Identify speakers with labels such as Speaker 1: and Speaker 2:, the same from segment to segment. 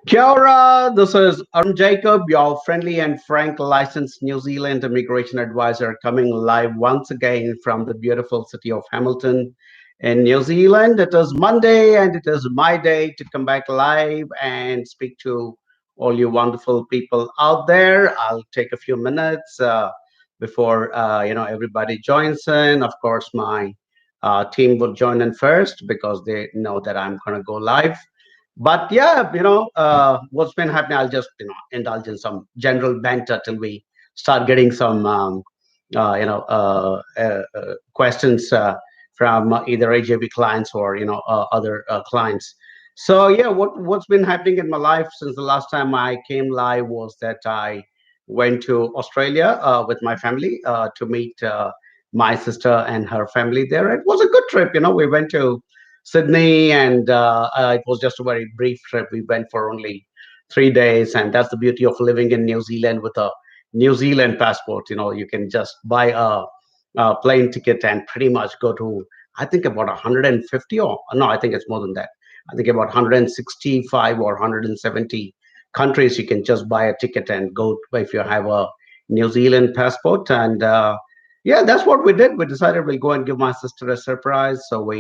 Speaker 1: Kia ora, this is Arun Jacob, your friendly and frank licensed New Zealand immigration advisor, coming live once again from the beautiful city of Hamilton in New Zealand. It is Monday and it is my day to come back live and speak to all you wonderful people out there. I'll take a few minutes before everybody joins in. Of course, my team will join in first because they know that I'm going to go live. But yeah, what's been happening, I'll just, indulge in some general banter till we start getting some, questions from either AJB clients or, other clients. So yeah, what's been happening in my life since the last time I came live was that I went to Australia with my family to meet my sister and her family there. It was a good trip. We went to Sydney, and it was just a very brief trip. We went for only 3 days, and that's the beauty of living in New Zealand with a New Zealand passport. You can just buy a plane ticket and pretty much go to, I think, about 150, or no, I think it's more than that. I think about 165 or 170 countries you can just buy a ticket and go if you have a New Zealand passport. And yeah, that's what we did. We decided we'll go and give my sister a surprise. So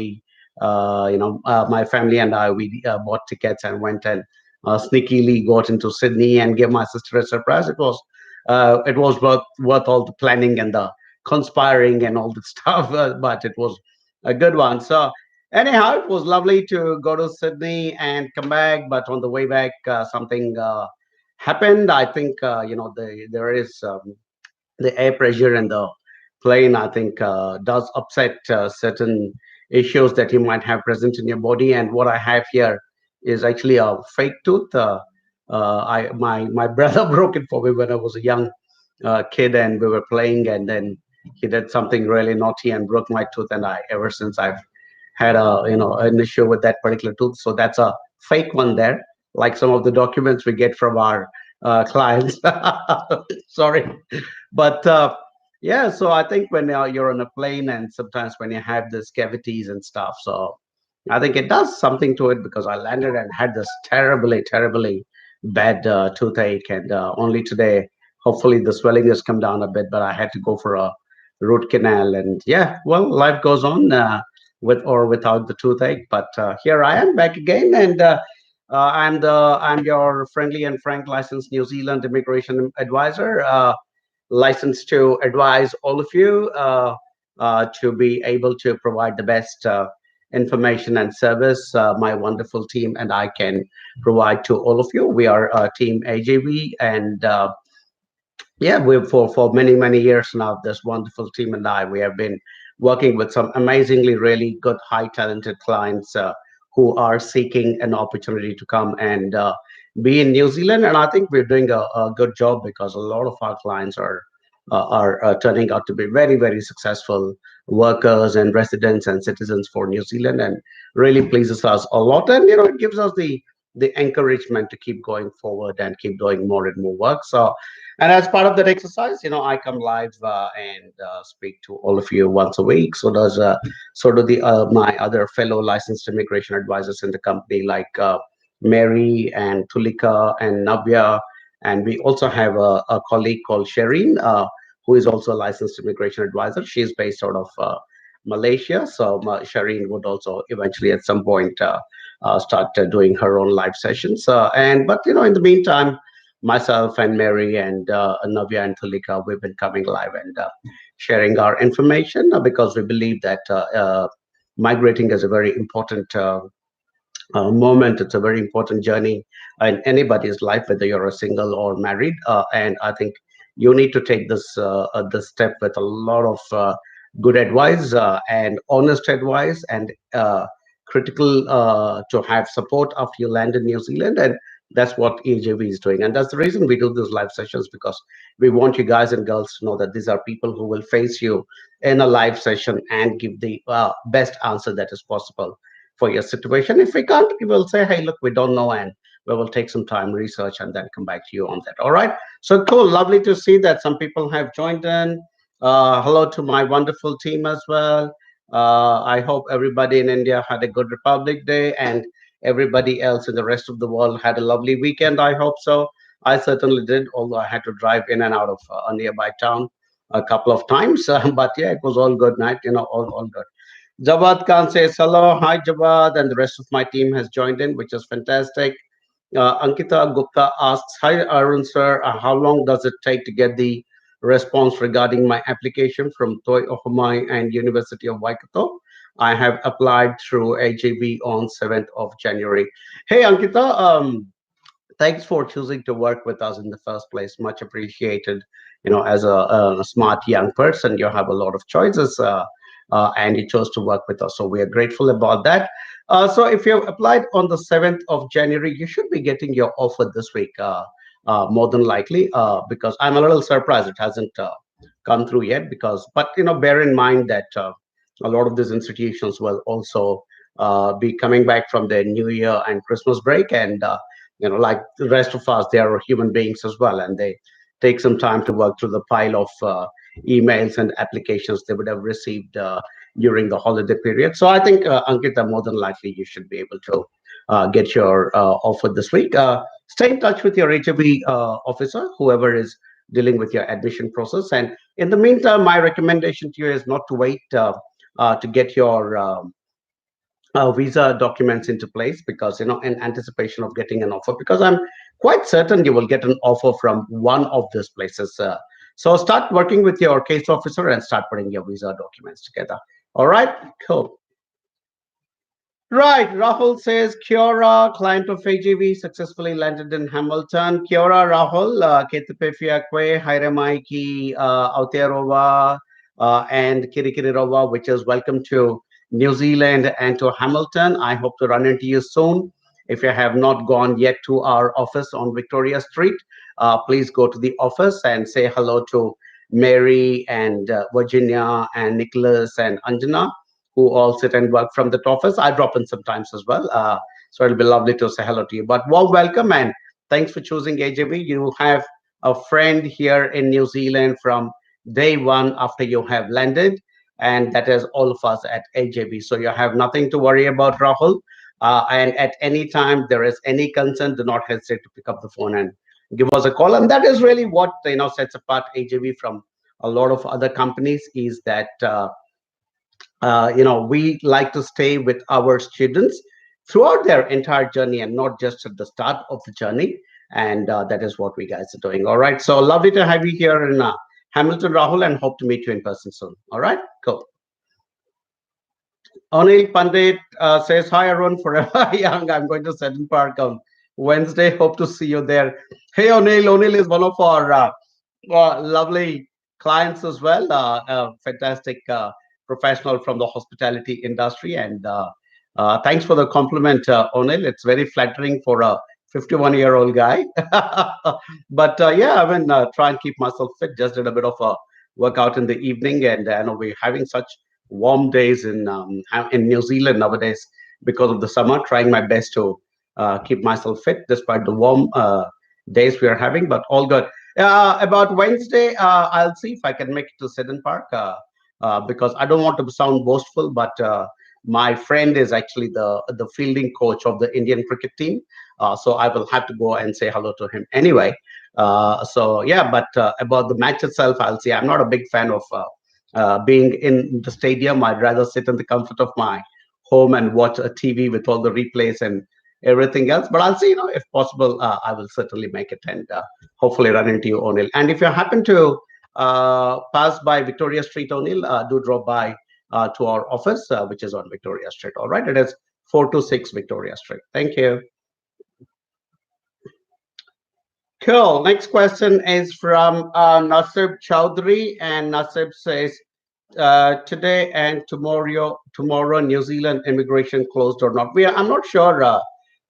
Speaker 1: my family and I, we bought tickets and went and sneakily got into Sydney and gave my sister a surprise. It was worth all the planning and the conspiring and all the stuff, but it was a good one. So anyhow, it was lovely to go to Sydney and come back. But on the way back, something happened. I think there is the air pressure in the plane. I think does upset certain issues that you might have present in your body. And what I have here is actually a fake tooth. My brother broke it for me when I was a young kid, and we were playing, and then he did something really naughty and broke my tooth. And I ever since I've had an issue with that particular tooth. So that's a fake one there, like some of the documents we get from our clients. Sorry, but yeah. So I think when you're on a plane, and sometimes when you have these cavities and stuff, so I think it does something to it, because I landed and had this terribly bad toothache, and only today, hopefully, the swelling has come down a bit. But I had to go for a root canal, and yeah, well, life goes on with or without the toothache. But here I am back again, and I'm your friendly and frank licensed New Zealand immigration advisor, licensed to advise all of you to be able to provide the best information and service my wonderful team and I can provide to all of you. We are Team AJV, and yeah, we've for many years now. This wonderful team and I, we have been working with some amazingly really good, high talented clients who are seeking an opportunity to come and be in New Zealand. And I think we're doing a good job, because a lot of our clients are turning out to be very successful workers and residents and citizens for New Zealand, and really pleases us a lot. And it gives us the encouragement to keep going forward and keep doing more and more work. So, and as part of that exercise, I come live and speak to all of you once a week. So do the my other fellow licensed immigration advisors in the company, like Mary and Tulika and Navya. And we also have a colleague called Shireen, who is also a licensed immigration advisor. She is based out of Malaysia. So Shireen would also eventually at some point start doing her own live sessions. But in the meantime, myself and Mary and Navya and Tulika, we've been coming live and sharing our information, because we believe that migrating is a very important moment. It's a very important journey in anybody's life, whether you're a single or married. And I think you need to take this step with a lot of good advice and honest advice, and critical to have support after you land in New Zealand. And that's what EJV is doing. And that's the reason we do these live sessions, because we want you guys and girls to know that these are people who will face you in a live session and give the best answer that is possible for your situation. If we can't, we will say, hey, look, we don't know, and we will take some time, research, and then come back to you on that. All right. So cool. Lovely to see that some people have joined in. Hello to my wonderful team as well. I hope everybody in India had a good Republic Day. And everybody else in the rest of the world had a lovely weekend. I hope so. I certainly did, although I had to drive in and out of a nearby town a couple of times. But yeah, it was all good night, all good. Jawad Khan says hello, hi Jawad, and the rest of my team has joined in, which is fantastic. Ankita Gupta asks, hi Arun sir, how long does it take to get the response regarding my application from Toi Ohomai and University of Waikato? I have applied through AJB on 7th of January. Hey Ankita, thanks for choosing to work with us in the first place. Much appreciated. As a smart young person, you have a lot of choices, and you chose to work with us. So we are grateful about that. So if you have applied on the 7th of January, you should be getting your offer this week, more than likely, because I'm a little surprised it hasn't come through yet. But bear in mind that a lot of these institutions will also be coming back from their New Year and Christmas break, and like the rest of us, they are human beings as well, and they take some time to work through the pile of emails and applications they would have received during the holiday period. So I think, Ankita, more than likely you should be able to get your offer this week. Stay in touch with your HOB officer, whoever is dealing with your admission process. And in the meantime, my recommendation to you is not to wait to get your visa documents into place, because in anticipation of getting an offer, because I'm quite certain you will get an offer from one of these places. So start working with your case officer and start putting your visa documents together. All right, cool. Right, Rahul says, Kiora, client of AGV, successfully landed in Hamilton. Kiora, Rahul, Ketepefia Kwe, Hairemai Ki Aotearoa, and Kirikiriroa, which is welcome to New Zealand and to Hamilton. I hope to run into you soon. If you have not gone yet to our office on Victoria Street, please go to the office and say hello to Mary and Virginia and Nicholas and Anjana, who all sit and work from the office. I drop in sometimes as well. So it'll be lovely to say hello to you. But warm welcome and thanks for choosing AJB. You have a friend here in New Zealand from day one after you have landed, and that is all of us at AJB. So you have nothing to worry about, Rahul. And at any time there is any concern, do not hesitate to pick up the phone and give us a call. And that is really what sets apart AJB from a lot of other companies, is that we like to stay with our students throughout their entire journey and not just at the start of the journey. And that is what we guys are doing. All right. So lovely to have you here in Hamilton, Rahul, and hope to meet you in person soon. All right. Cool. Anil Pandit says, hi, Arun, forever young. I'm going to Seddon Park on Wednesday. Hope to see you there. Hey, Anil. Anil is one of our lovely clients as well. Fantastic professional from the hospitality industry. And thanks for the compliment, Onil. It's very flattering for a 51-year-old guy. But yeah, I mean, try and keep myself fit. Just did a bit of a workout in the evening, and I know we're having such warm days in New Zealand nowadays because of the summer. Trying my best to keep myself fit despite the warm days we are having, but all good. About Wednesday, I'll see if I can make it to Seddon Park, because I don't want to sound boastful, but my friend is actually the fielding coach of the Indian cricket team. So I will have to go and say hello to him anyway. So yeah, but about the match itself, I'll see. I'm not a big fan of being in the stadium. I'd rather sit in the comfort of my home and watch a TV with all the replays and everything else. But I'll see, if possible, I will certainly make it and hopefully run into you, O'Neill. And if you happen to pass by Victoria Street, O'Neill, do drop by to our office, which is on Victoria Street. All right, it is 426 Victoria Street. Thank you. Cool. Next question is from Nasib Chowdhury, and Nasib says, today and tomorrow New Zealand immigration closed or not. I'm not sure,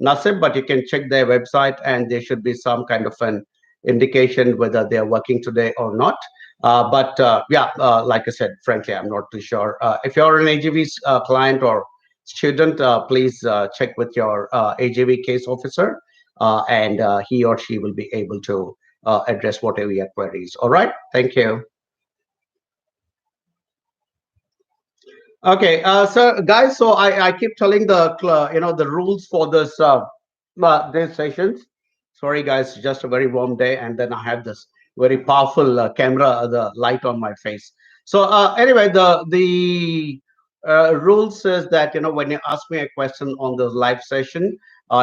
Speaker 1: Nasib, but you can check their website and there should be some kind of an indication whether they are working today or not. But yeah, like I said, frankly, I'm not too sure. If you're an AGV client or student, please check with your AGV case officer, and he or she will be able to address whatever your queries. All right. Thank you. Okay, so guys, so I keep telling the rules for this sessions. Sorry, guys, just a very warm day, and then I have this very powerful camera, the light on my face. So anyway, the rule says that when you ask me a question on the live session,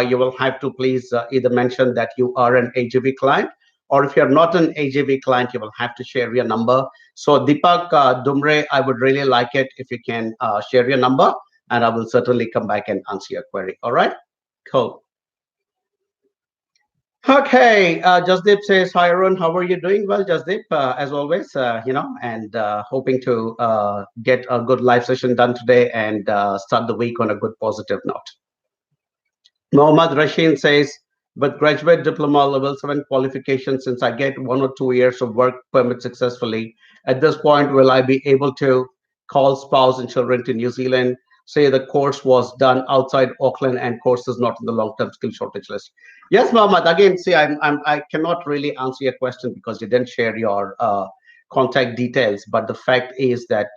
Speaker 1: you will have to please either mention that you are an AJV client, or if you're not an AJV client, you will have to share your number. So Deepak Dumre, I would really like it if you can share your number, and I will certainly come back and answer your query. All right, cool. Okay, Jasdeep says, "Hi, Arun. How are you doing?" Well, Jasdeep, as always, and hoping to get a good live session done today and start the week on a good positive note. Mohammad Rashid says, with graduate diploma level 7 qualification, since I get 1 or 2 years of work permit successfully, at this point, will I be able to call spouse and children to New Zealand? Say the course was done outside Auckland and course is not in the long-term skill shortage list. Yes, Mohammed. Again, see, I cannot really answer your question because you didn't share your contact details. But the fact is that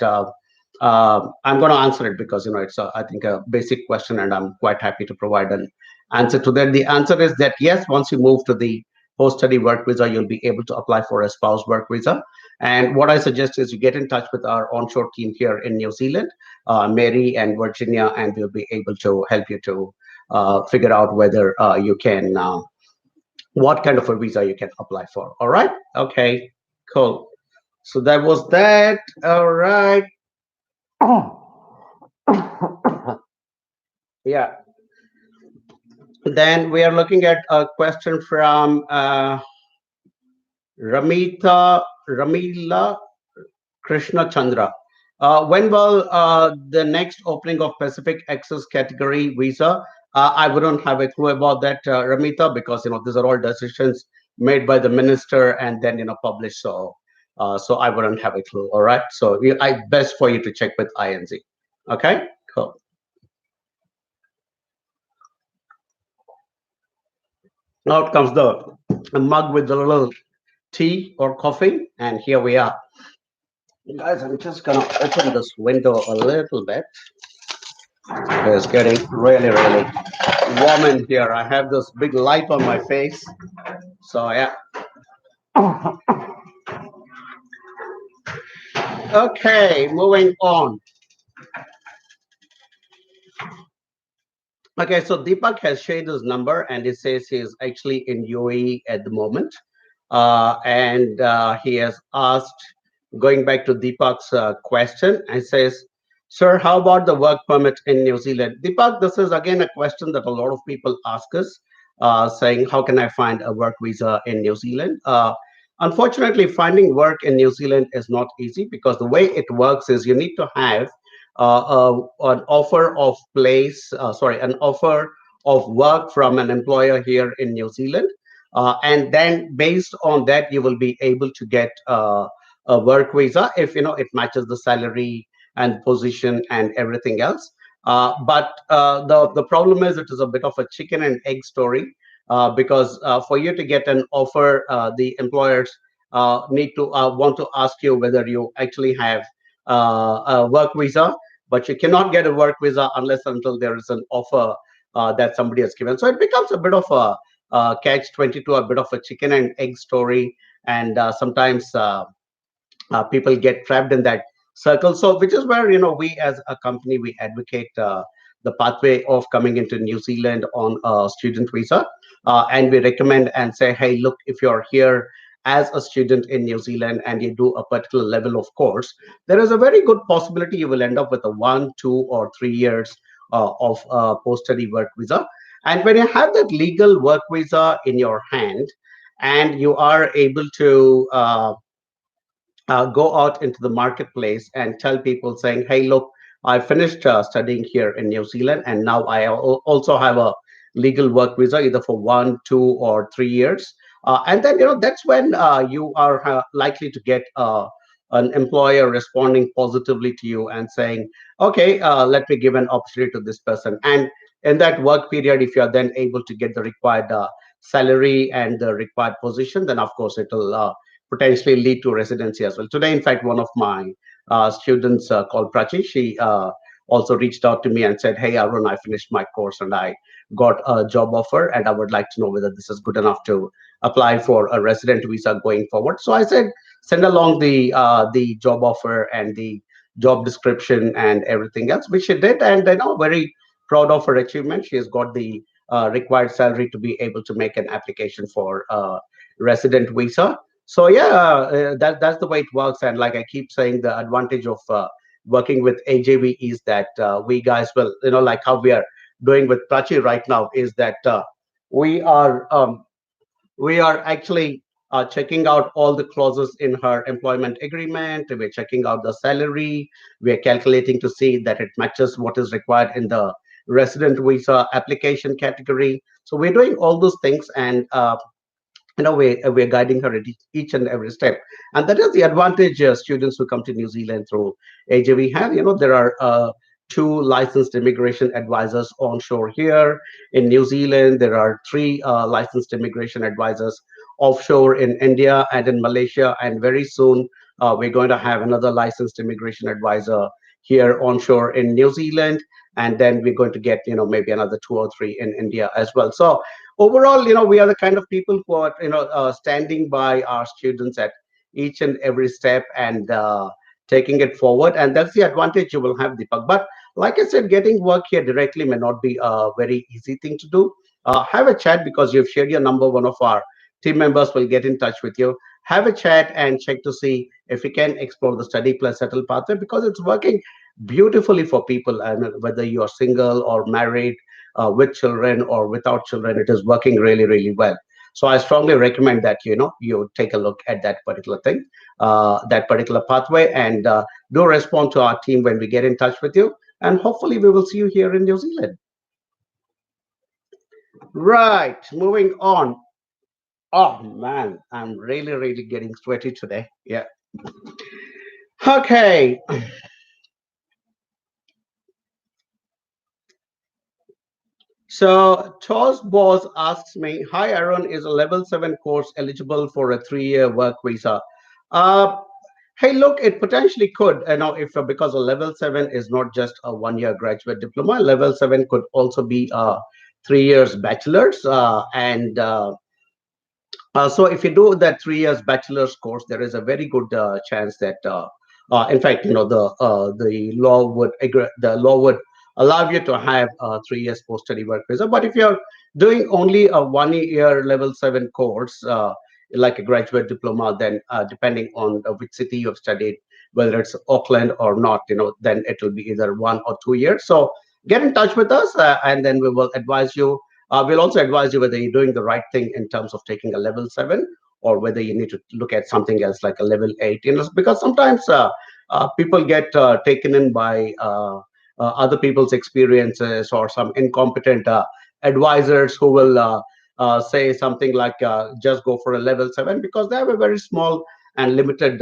Speaker 1: I'm going to answer it because it's I think a basic question, and I'm quite happy to provide an answer to that. The answer is that yes, once you move to the post-study work visa, you'll be able to apply for a spouse work visa. And what I suggest is you get in touch with our onshore team here in New Zealand, Mary and Virginia, and we'll be able to help you to figure out whether you can, what kind of a visa you can apply for. All right? Okay, cool. So that was that. All right. Yeah. Then we are looking at a question from Ramila Krishna Chandra. When will the next opening of Pacific Access category visa? I wouldn't have a clue about that, Ramita, because these are all decisions made by the minister and then published. So I wouldn't have a clue. All right. So I best for you to check with INZ. Okay. Cool. Now it comes the mug with the little tea or coffee, and here we are. Guys, I'm just gonna open this window a little bit. It's getting really, really warm in here. I have this big light on my face. So yeah. Okay, moving on. Okay, so Deepak has shared his number and he says he's actually in UAE at the moment. And he has asked, going back to Deepak's question, and says, "Sir, how about the work permit in New Zealand?" Deepak, this is again a question that a lot of people ask us, saying, "How can I find a work visa in New Zealand?" Unfortunately, finding work in New Zealand is not easy because the way it works is you need to have an offer of an offer of work from an employer here in New Zealand. And then based on that, you will be able to get a work visa if it matches the salary and position and everything else. But the problem is it is a bit of a chicken and egg story because for you to get an offer, the employers need to want to ask you whether you actually have a work visa, but you cannot get a work visa unless until there is an offer that somebody has given. So it becomes a bit of a catch 22, a bit of a chicken and egg story, and sometimes people get trapped in that circle. So which is where we as a company we advocate the pathway of coming into New Zealand on a student visa, and we recommend and say, hey, look, if you're here as a student in New Zealand and you do a particular level of course, there is a very good possibility you will end up with a 1, 2, or 3 years of post-study work visa. And when you have that legal work visa in your hand and you are able to go out into the marketplace and tell people saying, hey, look, I finished studying here in New Zealand, and now I also have a legal work visa either for 1, 2, or 3 years. And then, that's when you are likely to get an employer responding positively to you and saying, okay, let me give an opportunity to this person. And in that work period, if you're then able to get the required salary and the required position, then of course it will potentially lead to residency as well. Today, in fact, one of my students called Prachi. She also reached out to me and said, "Hey, Arun, I finished my course and I got a job offer, and I would like to know whether this is good enough to apply for a resident visa going forward." So I said, "Send along the job offer and the job description and everything else," which she did, and very proud of her achievement. She has got the required salary to be able to make an application for resident visa. So yeah, that's the way it works. And like I keep saying, the advantage of working with AJV is that we guys will, like how we are doing with Prachi right now, is that we are we are actually checking out all the clauses in her employment agreement. We're checking out the salary. We're calculating to see that it matches what is required in the resident visa application category. So we're doing all those things, and we're guiding her at each and every step. And that is the advantage students who come to New Zealand through AJV have. There are two licensed immigration advisors onshore here in New Zealand. There are three licensed immigration advisors offshore in India and in Malaysia, and very soon we're going to have another licensed immigration advisor here onshore in New Zealand, and then we're going to get maybe another two or three in India as well. So overall, we are the kind of people who are standing by our students at each and every step, and taking it forward. And that's the advantage you will have, Deepak. But like I said, getting work here directly may not be a very easy thing to do. Have a chat, because you've shared your number. One of our team members will get in touch with you. Have a chat and check to see if we can explore the study plus settle pathway, because it's working beautifully for people. I mean, whether you are single or married, with children or without children, it is working really, really well. So I strongly recommend that you take a look at that particular thing, that particular pathway, and do respond to our team when we get in touch with you. And hopefully, we will see you here in New Zealand. Right, moving on. Oh man, I'm really, really getting sweaty today. Yeah. Okay. So Charles Boss asks me, "Hi Aaron, is a level 7 course eligible for a 3-year work visa?" Uh, hey, look, it potentially could, if because a level 7 is not just a 1-year graduate diploma. Level 7 could also be a 3 years bachelor's, and so if you do that 3 years bachelor's course, there is a very good chance that, in fact, the law would allow you to have 3 years post study work visa. But if you're doing only a 1-year level 7 course, like a graduate diploma, then depending on which city you've studied, whether it's Auckland or not, then it will be either 1 or 2 years. So get in touch with us, and then we will advise you. We'll also advise you whether you're doing the right thing in terms of taking a level 7, or whether you need to look at something else like a level 8. Because sometimes people get taken in by other people's experiences, or some incompetent advisors who will say something like, just go for a level 7, because they have a very small and limited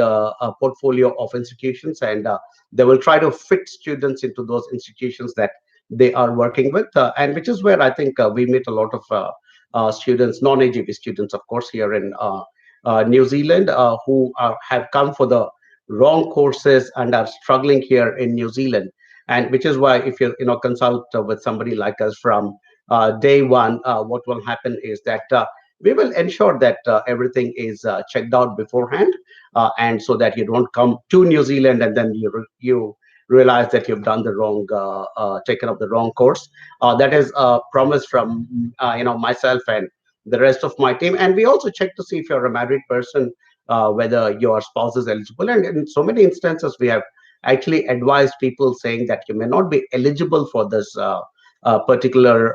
Speaker 1: portfolio of institutions, and they will try to fit students into those institutions that they are working with, and which is where I think we meet a lot of students, non-AGP students, of course, here in New Zealand, who have come for the wrong courses and are struggling here in New Zealand. And which is why, if you consult with somebody like us from day one, what will happen is that we will ensure that everything is checked out beforehand, and so that you don't come to New Zealand and then you realize that you've done the wrong, taken up the wrong course. That is a promise from myself and the rest of my team. And we also check to see if you're a married person, whether your spouse is eligible. And in so many instances, we have actually advised people saying that you may not be eligible for this particular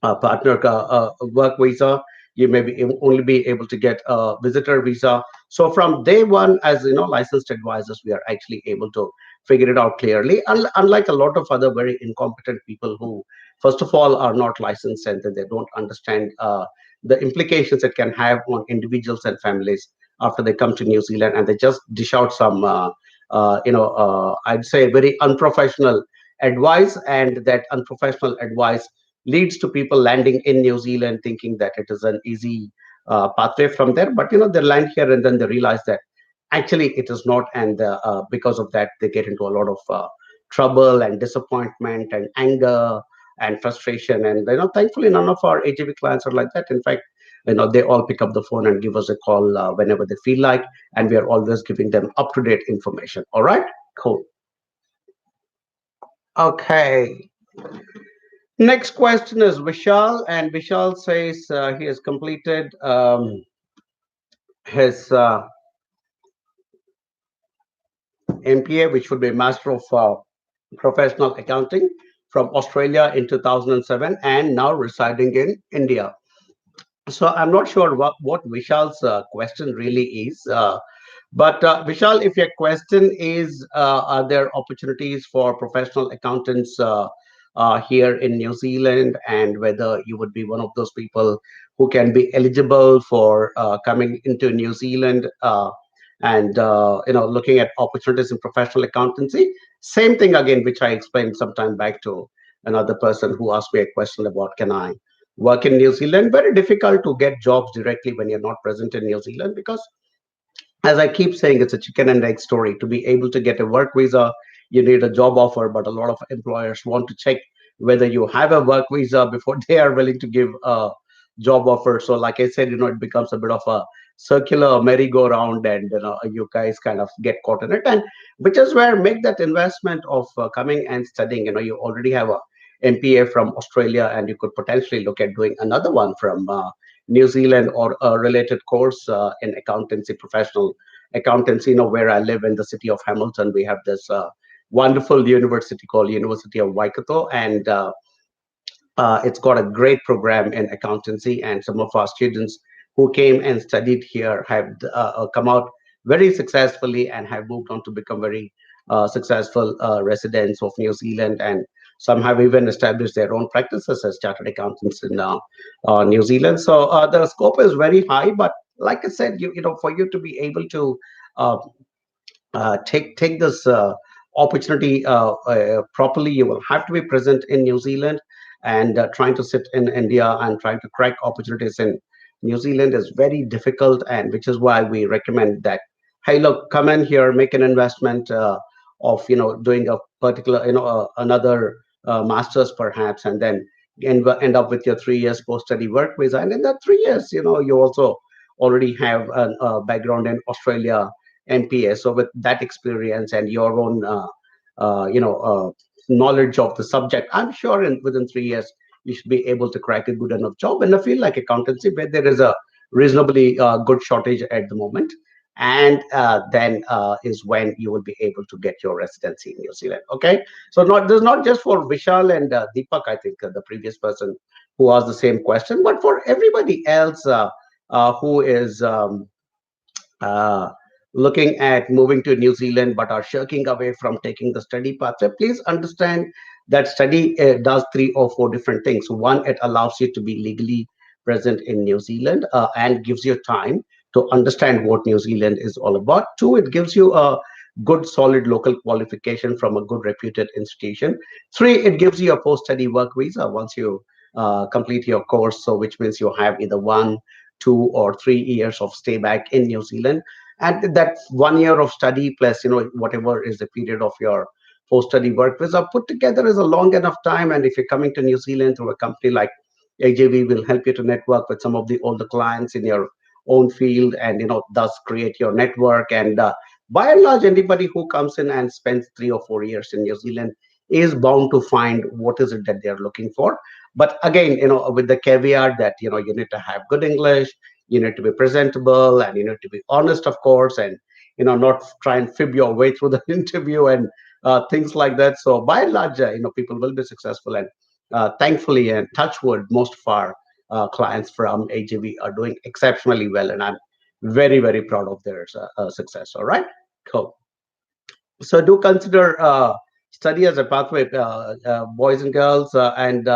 Speaker 1: partner work visa. You may only be able to get a visitor visa. So from day one, as licensed advisors, we are actually able to figure it out clearly. Unlike a lot of other very incompetent people who, first of all, are not licensed, and then they don't understand the implications it can have on individuals and families after they come to New Zealand, and they just dish out some, I'd say, very unprofessional advice, and that unprofessional advice leads to people landing in New Zealand thinking that it is an easy pathway from there. But they land here and then they realize that Actually it is not, and because of that they get into a lot of trouble and disappointment and anger and frustration. And thankfully none of our AGV clients are like that. In fact, they all pick up the phone and give us a call whenever they feel like, and we are always giving them up to date information. All right, cool. Okay, next question is Vishal, and Vishal says he has completed his MPA, which would be Master of Professional Accounting, from Australia in 2007, and now residing in India. So I'm not sure what Vishal's question really is. But Vishal, if your question is, are there opportunities for professional accountants here in New Zealand, and whether you would be one of those people who can be eligible for coming into New Zealand and looking at opportunities in professional accountancy? Same thing again, which I explained some time back to another person who asked me a question about, can I work in New Zealand? Very difficult to get jobs directly when you're not present in New Zealand, because as I keep saying, it's a chicken and egg story. To be able to get a work visa, you need a job offer, but a lot of employers want to check whether you have a work visa before they are willing to give a job offer. So, like I said, it becomes a bit of a circular merry-go-round, and you guys kind of get caught in it. And which is where make that investment of coming and studying. You already have a MPA from Australia, and you could potentially look at doing another one from New Zealand, or a related course in accountancy, professional accountancy. Where I live in the city of Hamilton, we have this wonderful university called University of Waikato, and it's got a great program in accountancy. And some of our students who came and studied here have come out very successfully and have moved on to become very successful residents of New Zealand. And some have even established their own practices as chartered accountants in New Zealand. So the scope is very high. But like I said, for you to be able to uh, take this opportunity properly, you will have to be present in New Zealand. And trying to sit in India and trying to crack opportunities in New Zealand is very difficult, and which is why we recommend that, hey, look, come in here, make an investment of doing a particular another masters perhaps, and then end up with your 3 years post study work visa. And in that 3 years, you also already have a background in Australia MPA. So with that experience and your own, knowledge of the subject, I'm sure within 3 years you should be able to crack a good enough job in a field like accountancy, where there is a reasonably good shortage at the moment. And then is when you will be able to get your residency in New Zealand. Okay, so not this is not just for Vishal and Deepak. I think the previous person who asked the same question, but for everybody else who is uh, looking at moving to New Zealand but are shirking away from taking the study pathway, please understand that study does three or four different things. One, it allows you to be legally present in New Zealand and gives you time to understand what New Zealand is all about. Two, it gives you a good, solid local qualification from a good, reputed institution. Three, it gives you a post-study work visa once you complete your course. So, which means you have either 1, 2, or 3 years of stay back in New Zealand, and that 1 year of study plus whatever is the period of your post-study work visa put together is a long enough time. And if you're coming to New Zealand through a company like AJV, will help you to network with some of the older clients in your own field, and thus create your network. And by and large, anybody who comes in and spends 3 or 4 years in New Zealand is bound to find what is it that they're looking for. But again, with the caveat that you need to have good English, you need to be presentable, and you need to be honest, of course, and not try and fib your way through the interview and things like that. So by and large, people will be successful. And thankfully, and touch wood, most of our clients from AGV are doing exceptionally well, and I'm very, very proud of their success. All right, cool. So do consider study as a pathway, boys and girls, and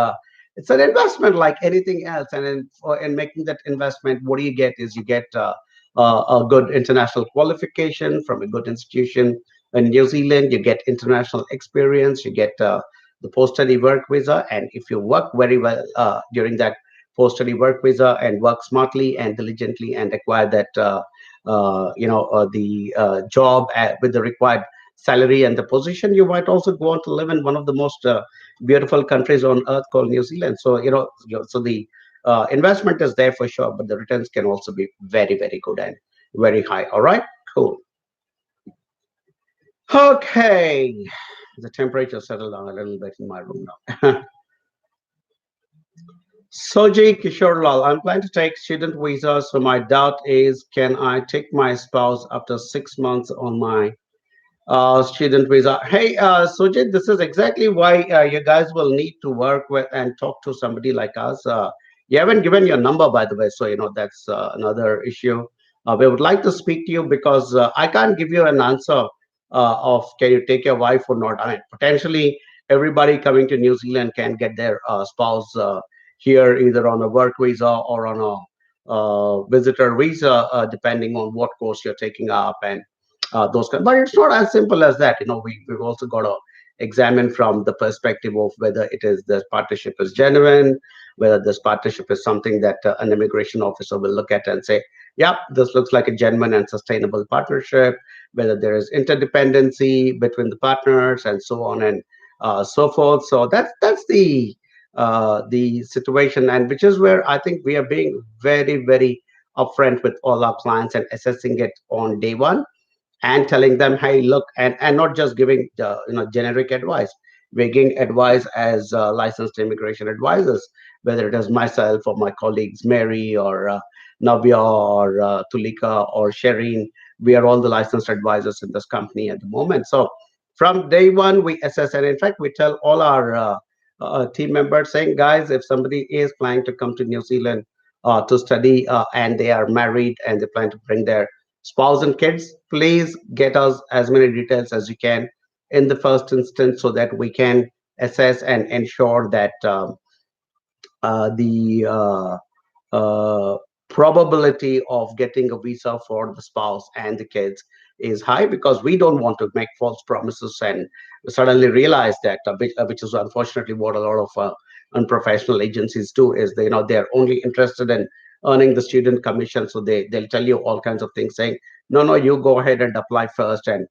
Speaker 1: it's an investment like anything else. And in making that investment, what do you get is you get a good international qualification from a good institution in New Zealand. You get international experience. You get the post-study work visa, and if you work very well during that post-study work visa and work smartly and diligently and acquire that the job with the required salary and the position, you might also go on to live in one of the most beautiful countries on earth called New Zealand. So so the investment is there for sure, but the returns can also be very, very good and very high. All right, cool. Okay, the temperature settled down a little bit in my room now. Soji Kishore Lal, I'm planning to take student visa, so my doubt is, can I take my spouse after 6 months on my student visa? Hey, Sujit, this is exactly why you guys will need to work with and talk to somebody like us. You haven't given your number, by the way, so that's another issue. We would like to speak to you because I can't give you an answer of can you take your wife or not. I mean, potentially everybody coming to New Zealand can get their spouse here either on a work visa or on a visitor visa, depending on what course you're taking up and those kind. But it's not as simple as that. We've also got to examine from the perspective of whether it is the partnership is genuine, whether this partnership is something that an immigration officer will look at and say, "Yeah, this looks like a genuine and sustainable partnership." Whether there is interdependency between the partners and so on and so forth. So that's the situation, and which is where I think we are being very, very upfront with all our clients and assessing it on day one and telling them, hey, look, and not just giving generic advice. We're giving advice as licensed immigration advisors, whether it is myself or my colleagues Mary or Navya or Tulika or Shireen. We are all the licensed advisors in this company at the moment. So from day one we assess, and in fact we tell all our team members saying, guys, if somebody is planning to come to New Zealand to study and they are married and they plan to bring their spouse and kids, please get us as many details as you can in the first instance so that we can assess and ensure that the uh, probability of getting a visa for the spouse and the kids is high, because we don't want to make false promises and suddenly realize that which is unfortunately what a lot of unprofessional agencies do, is they're only interested in earning the student commission, so they'll tell you all kinds of things saying, no, no, you go ahead and apply first, and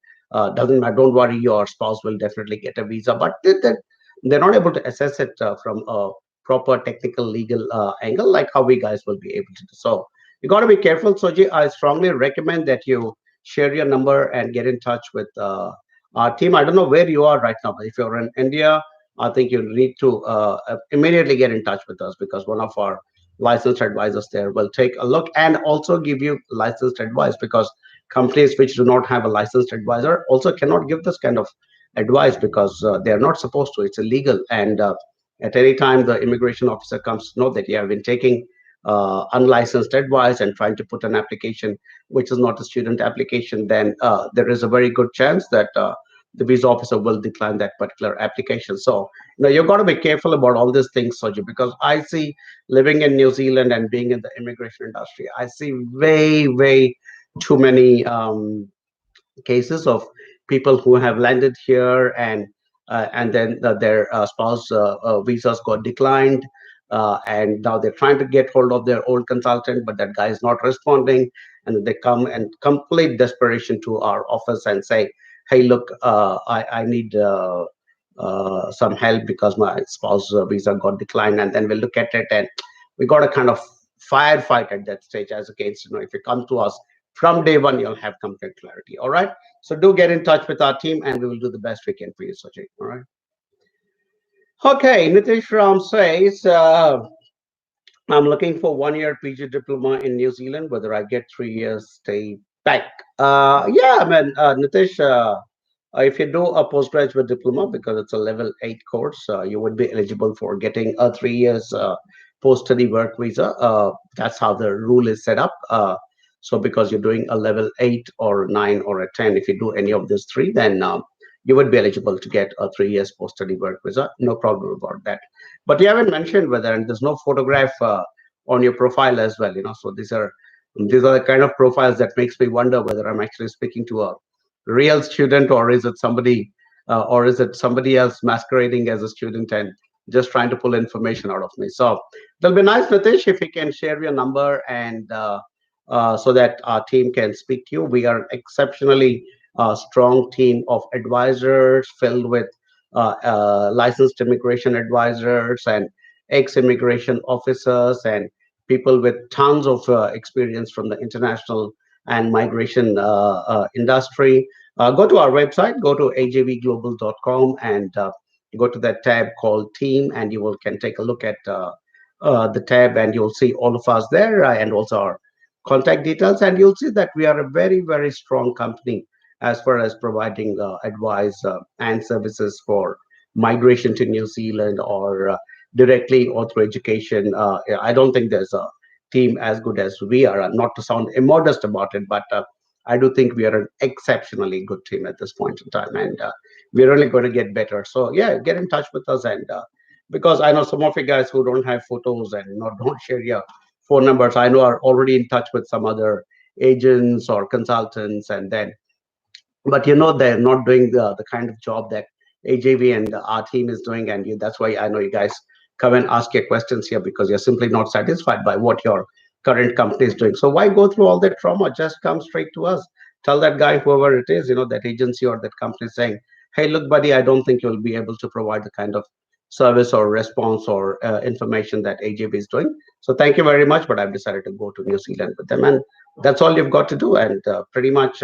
Speaker 1: doesn't matter, don't worry, your spouse will definitely get a visa. But they're not able to assess it from a proper technical legal angle like how we guys will be able to do. So you got to be careful, Soji. I strongly recommend that you share your number and get in touch with our team. I don't know where you are right now, but if you're in India, I think you need to immediately get in touch with us, because one of our licensed advisors there will take a look and also give you licensed advice, because companies which do not have a licensed advisor also cannot give this kind of advice, because they are not supposed to. It's illegal, and at any time the immigration officer comes to know that you have been taking unlicensed advice and trying to put an application which is not a student application, then there is a very good chance that the visa officer will decline that particular application. So you've got to be careful about all these things, Soji, because I see, living in New Zealand and being in the immigration industry, I see way, way too many cases of people who have landed here, and then their spouse visas got declined, and now they're trying to get hold of their old consultant, but that guy is not responding, and they come in complete desperation to our office and say, hey, look, I need some help because my spouse visa got declined. And then we look at it, and we got a kind of firefight at that stage, as against, if you come to us from day one, you'll have complete clarity. All right. So do get in touch with our team, and we will do the best we can for you, Sajid. All right. Okay. Nitish Ram says, I'm looking for 1 year PG diploma in New Zealand. Whether I get 3 years stay back. Yeah, I mean, Nitish, if you do a postgraduate diploma, because it's a level 8 course, you would be eligible for getting a 3 years post study work visa. That's how the rule is set up. So, because you're doing a level 8 or 9 or a 10, if you do any of these three, then you would be eligible to get a 3 years post study work visa. No problem about that. But you haven't mentioned whether, and there's no photograph on your profile as well. So these are the kind of profiles that makes me wonder whether I'm actually speaking to a real student, or is it somebody else masquerading as a student and just trying to pull information out of me. So it'll be nice, Nitish, if you can share your number and so that our team can speak to you. We are an exceptionally strong team of advisors filled with licensed immigration advisors and ex-immigration officers and people with tons of experience from the international and migration industry. Go to our website, go to ajvglobal.com and go to that tab called team, and you will can take a look at the tab, and you'll see all of us there, and also our contact details, and you'll see that we are a very, very strong company as far as providing advice and services for migration to New Zealand or directly or through education. I don't think there's a team as good as we are. Not to sound immodest about it, but I do think we are an exceptionally good team at this point in time, and we're only going to get better. So yeah, get in touch with us, and because I know some of you guys who don't have photos and not don't share your phone numbers, I know are already in touch with some other agents or consultants, and then but they're not doing the kind of job that AJV and our team is doing, and that's why I know you guys come and ask your questions here because you're simply not satisfied by what your current company is doing. So why go through all that trauma? Just come straight to us. Tell that guy, whoever it is, that agency or that company, saying, "Hey, look, buddy, I don't think you'll be able to provide the kind of service or response or information that AJB is doing. So thank you very much, but I've decided to go to New Zealand with them, and that's all you've got to do, and pretty much."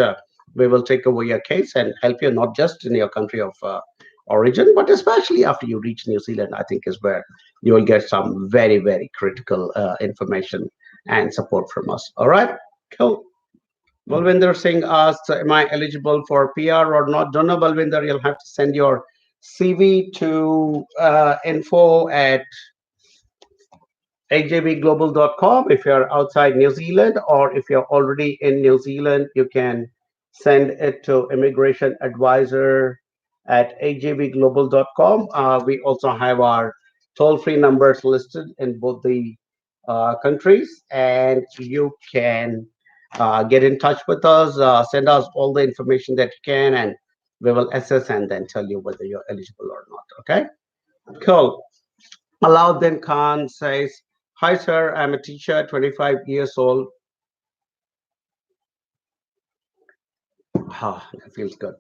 Speaker 1: We will take over your case and help you not just in your country of origin, but especially after you reach New Zealand. I think is where you will get some very, very critical information and support from us. All right, cool. Balwinder Singh asks, "Am I eligible for PR or not?" Don't know, Balwinder. You'll have to send your CV to info@ajbglobal.com if you're outside New Zealand, or if you're already in New Zealand, you can send it to immigration advisor at ajbglobal.com. We also have our toll-free numbers listed in both the countries, and you can get in touch with us, send us all the information that you can, and we will assess and then tell you whether you're eligible or not. Okay, cool. Alauddin Khan says, "Hi, sir. I'm a teacher, 25 years old." Ah, that feels good.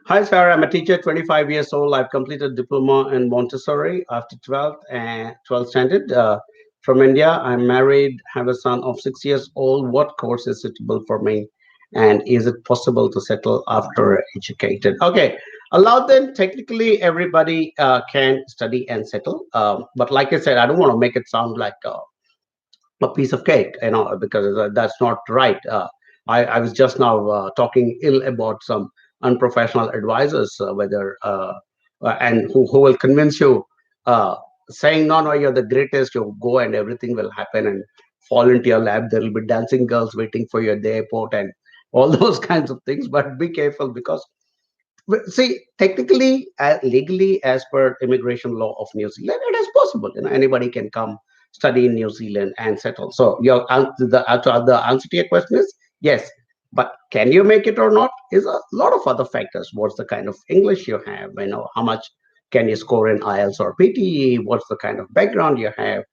Speaker 1: "Hi, sir. I'm a teacher, 25 years old. I've completed diploma in Montessori after 12th and 12th standard from India. I'm married, have a son of 6 years old. What course is suitable for me? And is it possible to settle after educated?" Okay. Alauddin, technically everybody can study and settle. But like I said, I don't want to make it sound like a piece of cake, because that's not right. I was just now talking ill about some unprofessional advisors, whether and who will convince you, uh, saying, "No, no, you're the greatest. You go and everything will happen and fall into your lap. There will be dancing girls waiting for you at the airport and all those kinds of things." But be careful because see, technically, legally, as per immigration law of New Zealand, it is possible. Anybody can come study in New Zealand and settle. So the answer to your question is yes. But can you make it or not is a lot of other factors. What's the kind of English you have? How much can you score in IELTS or PTE? What's the kind of background you have?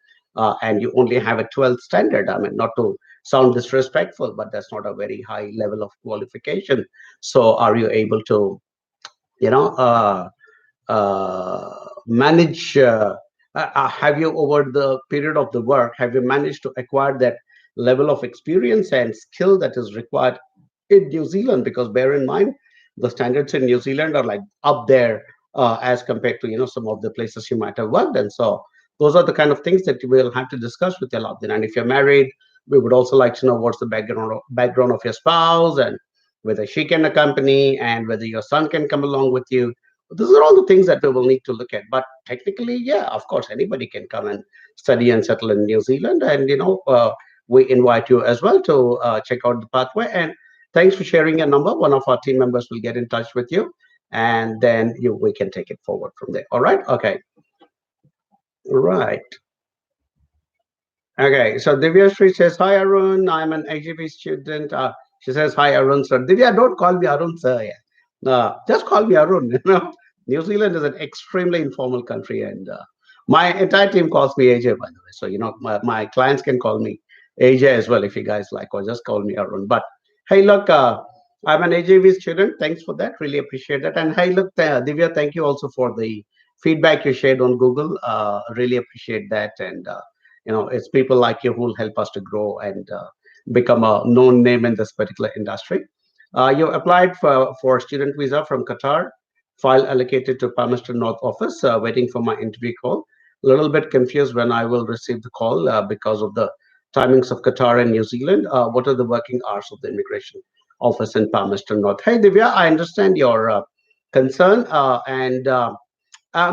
Speaker 1: And you only have a 12th standard. I mean, not to sound disrespectful, but that's not a very high level of qualification. So are you able to you know manage have you, over the period of the work, have you managed to acquire that level of experience and skill that is required in New Zealand? Because bear in mind, the standards in New Zealand are like up there as compared to some of the places you might have worked in. So those are the kind of things that you will have to discuss with your loved one. And if you're married, we would also like to know what's the background of your spouse, and whether she can accompany, and whether your son can come along with you. These are all the things that we will need to look at. But technically, yeah, of course, anybody can come and study and settle in New Zealand. And we invite you as well to check out the pathway. And thanks for sharing your number. One of our team members will get in touch with you, and then we can take it forward from there. All right? Okay. Right. Okay. So Divya Sri says, "Hi, Arun. I'm an AGP student." She says, "Hi, Arun, sir." Divya, don't call me Arun, sir. Yeah. Just call me Arun. New Zealand is an extremely informal country, and my entire team calls me AJ, by the way. So, my clients can call me. AJ as well, if you guys like, or just call me Arun. But hey, look, I'm an AJV student. Thanks for that. Really appreciate that. And hey, look, Divya, thank you also for the feedback you shared on Google. Really appreciate that. And it's people like you who will help us to grow and become a known name in this particular industry. You applied for student visa from Qatar, file allocated to Palmerston North office, waiting for my interview call. A little bit confused when I will receive the call because of the timings of Qatar and New Zealand. What are the working hours of the immigration office in Palmerston North? Hey, Divya, I understand your concern, and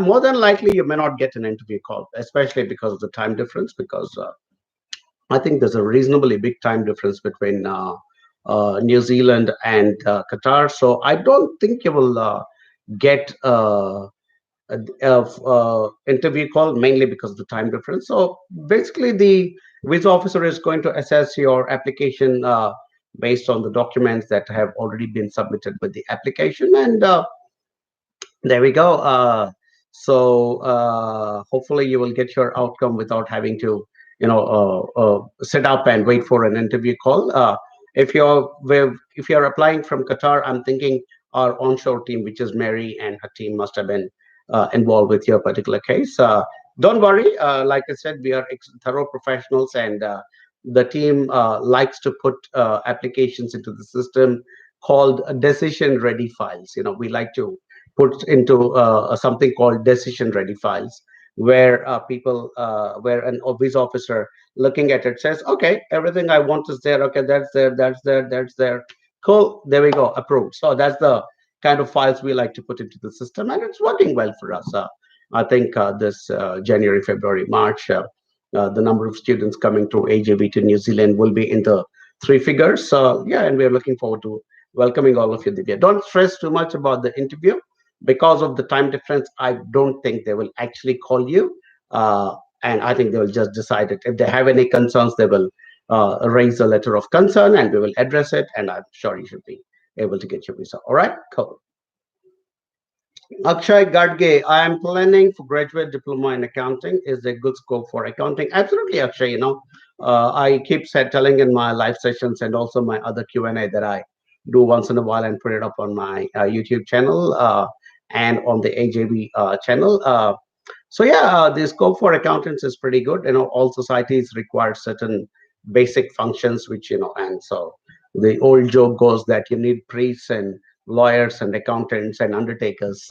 Speaker 1: more than likely you may not get an interview call, especially because of the time difference. Because I think there's a reasonably big time difference between New Zealand and Qatar, so I don't think you will get interview call mainly because of the time difference. So basically, the visa officer is going to assess your application based on the documents that have already been submitted with the application, and there we go. Hopefully you will get your outcome without having to, sit up and wait for an interview call. If you're applying from Qatar, I'm thinking our onshore team, which is Mary and her team, must have been involved with your particular case. Don't worry. Like I said, we are thorough professionals, and the team likes to put applications into the system called decision ready files. We like to put into something called decision ready files where where an office officer looking at it says, okay, everything I want is there. Okay, that's there, that's there. Cool, there we go, approved. So that's the kind of files we like to put into the system, and it's working well for us. I think this January, February, March, the number of students coming to AJB to New Zealand will be in the three figures. So yeah, and we're looking forward to welcoming all of you, Divya. Don't stress too much about the interview because of the time difference. I don't think they will actually call you, and I think they will just decide it. If they have any concerns, they will raise a letter of concern, and we will address it. And I'm sure you should be able to get your visa. All right, cool. Akshay Gadge, I am planning for graduate diploma in accounting. Is there good scope for accounting? Absolutely, Akshay. I keep telling in my live sessions and also my other Q&A that I do once in a while and put it up on my YouTube channel and on the AJB channel. So yeah, the scope for accountants is pretty good. All societies require certain basic functions, which and so the old joke goes that you need priests and lawyers and accountants and undertakers.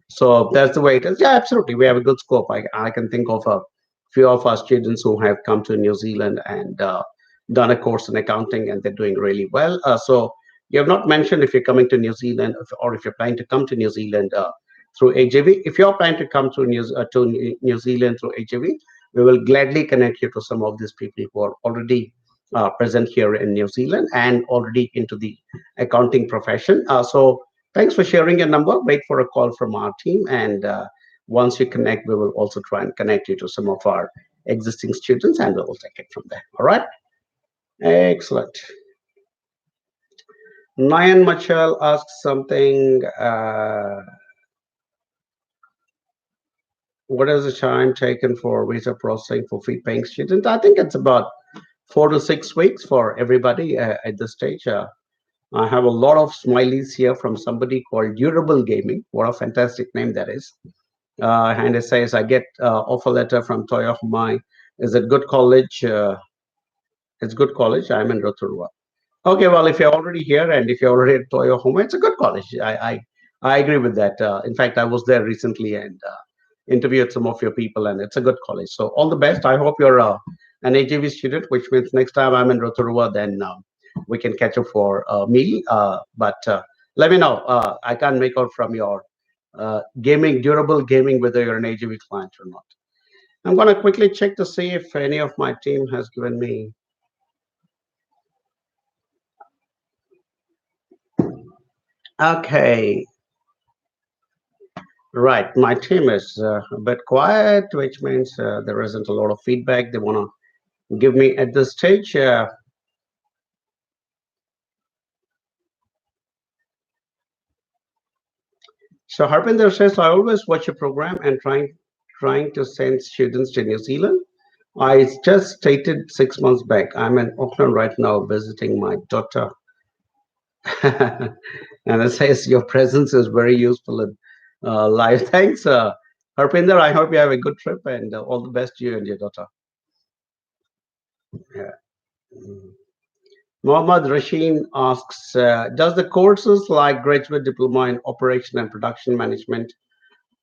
Speaker 1: So that's the way it is. Yeah, absolutely. We have a good scope. I can think of a few of our students who have come to New Zealand and done a course in accounting, and they're doing really well. So you have not mentioned if you're coming to New Zealand or if you're planning to come to New Zealand through AJV. If you're planning to come to New Zealand through AJV, we will gladly connect you to some of these people who are already present here in New Zealand and already into the accounting profession. So thanks for sharing your number. Wait for a call from our team, and once you connect, we will also try and connect you to some of our existing students, and we will take it from there. All right. Excellent. Nayan Machal asks something. What is the time taken for visa processing for fee-paying students? I think it's about 4 to 6 weeks for everybody at this stage. I have a lot of smileys here from somebody called Durable Gaming. What a fantastic name that is. And it says, I get offer letter from Toyo Humai. Is it good college? It's good college. I'm in Rotorua. Okay, well, if you're already here and if you're already at Toyo Humai, it's a good college. I agree with that. In fact, I was there recently and interviewed some of your people, and it's a good college. So all the best. I hope you're an AJV student, which means next time I'm in Rotorua, then we can catch up for a meal. But let me know. I can't make out from your durable gaming, whether you're an AJV client or not. I'm going to quickly check to see if any of my team has given me. Okay, right. My team is a bit quiet, which means there isn't a lot of feedback they want to give me at this stage. So Harpinder says, I always watch a program and trying to send students to New Zealand. I just stated 6 months back. I'm in Auckland right now visiting my daughter. And it says your presence is very useful in life. Thanks, Harpinder. I hope you have a good trip and all the best to you and your daughter. Yeah. Mm. Mohammad Rasheen asks, does the courses like graduate diploma in operation and production management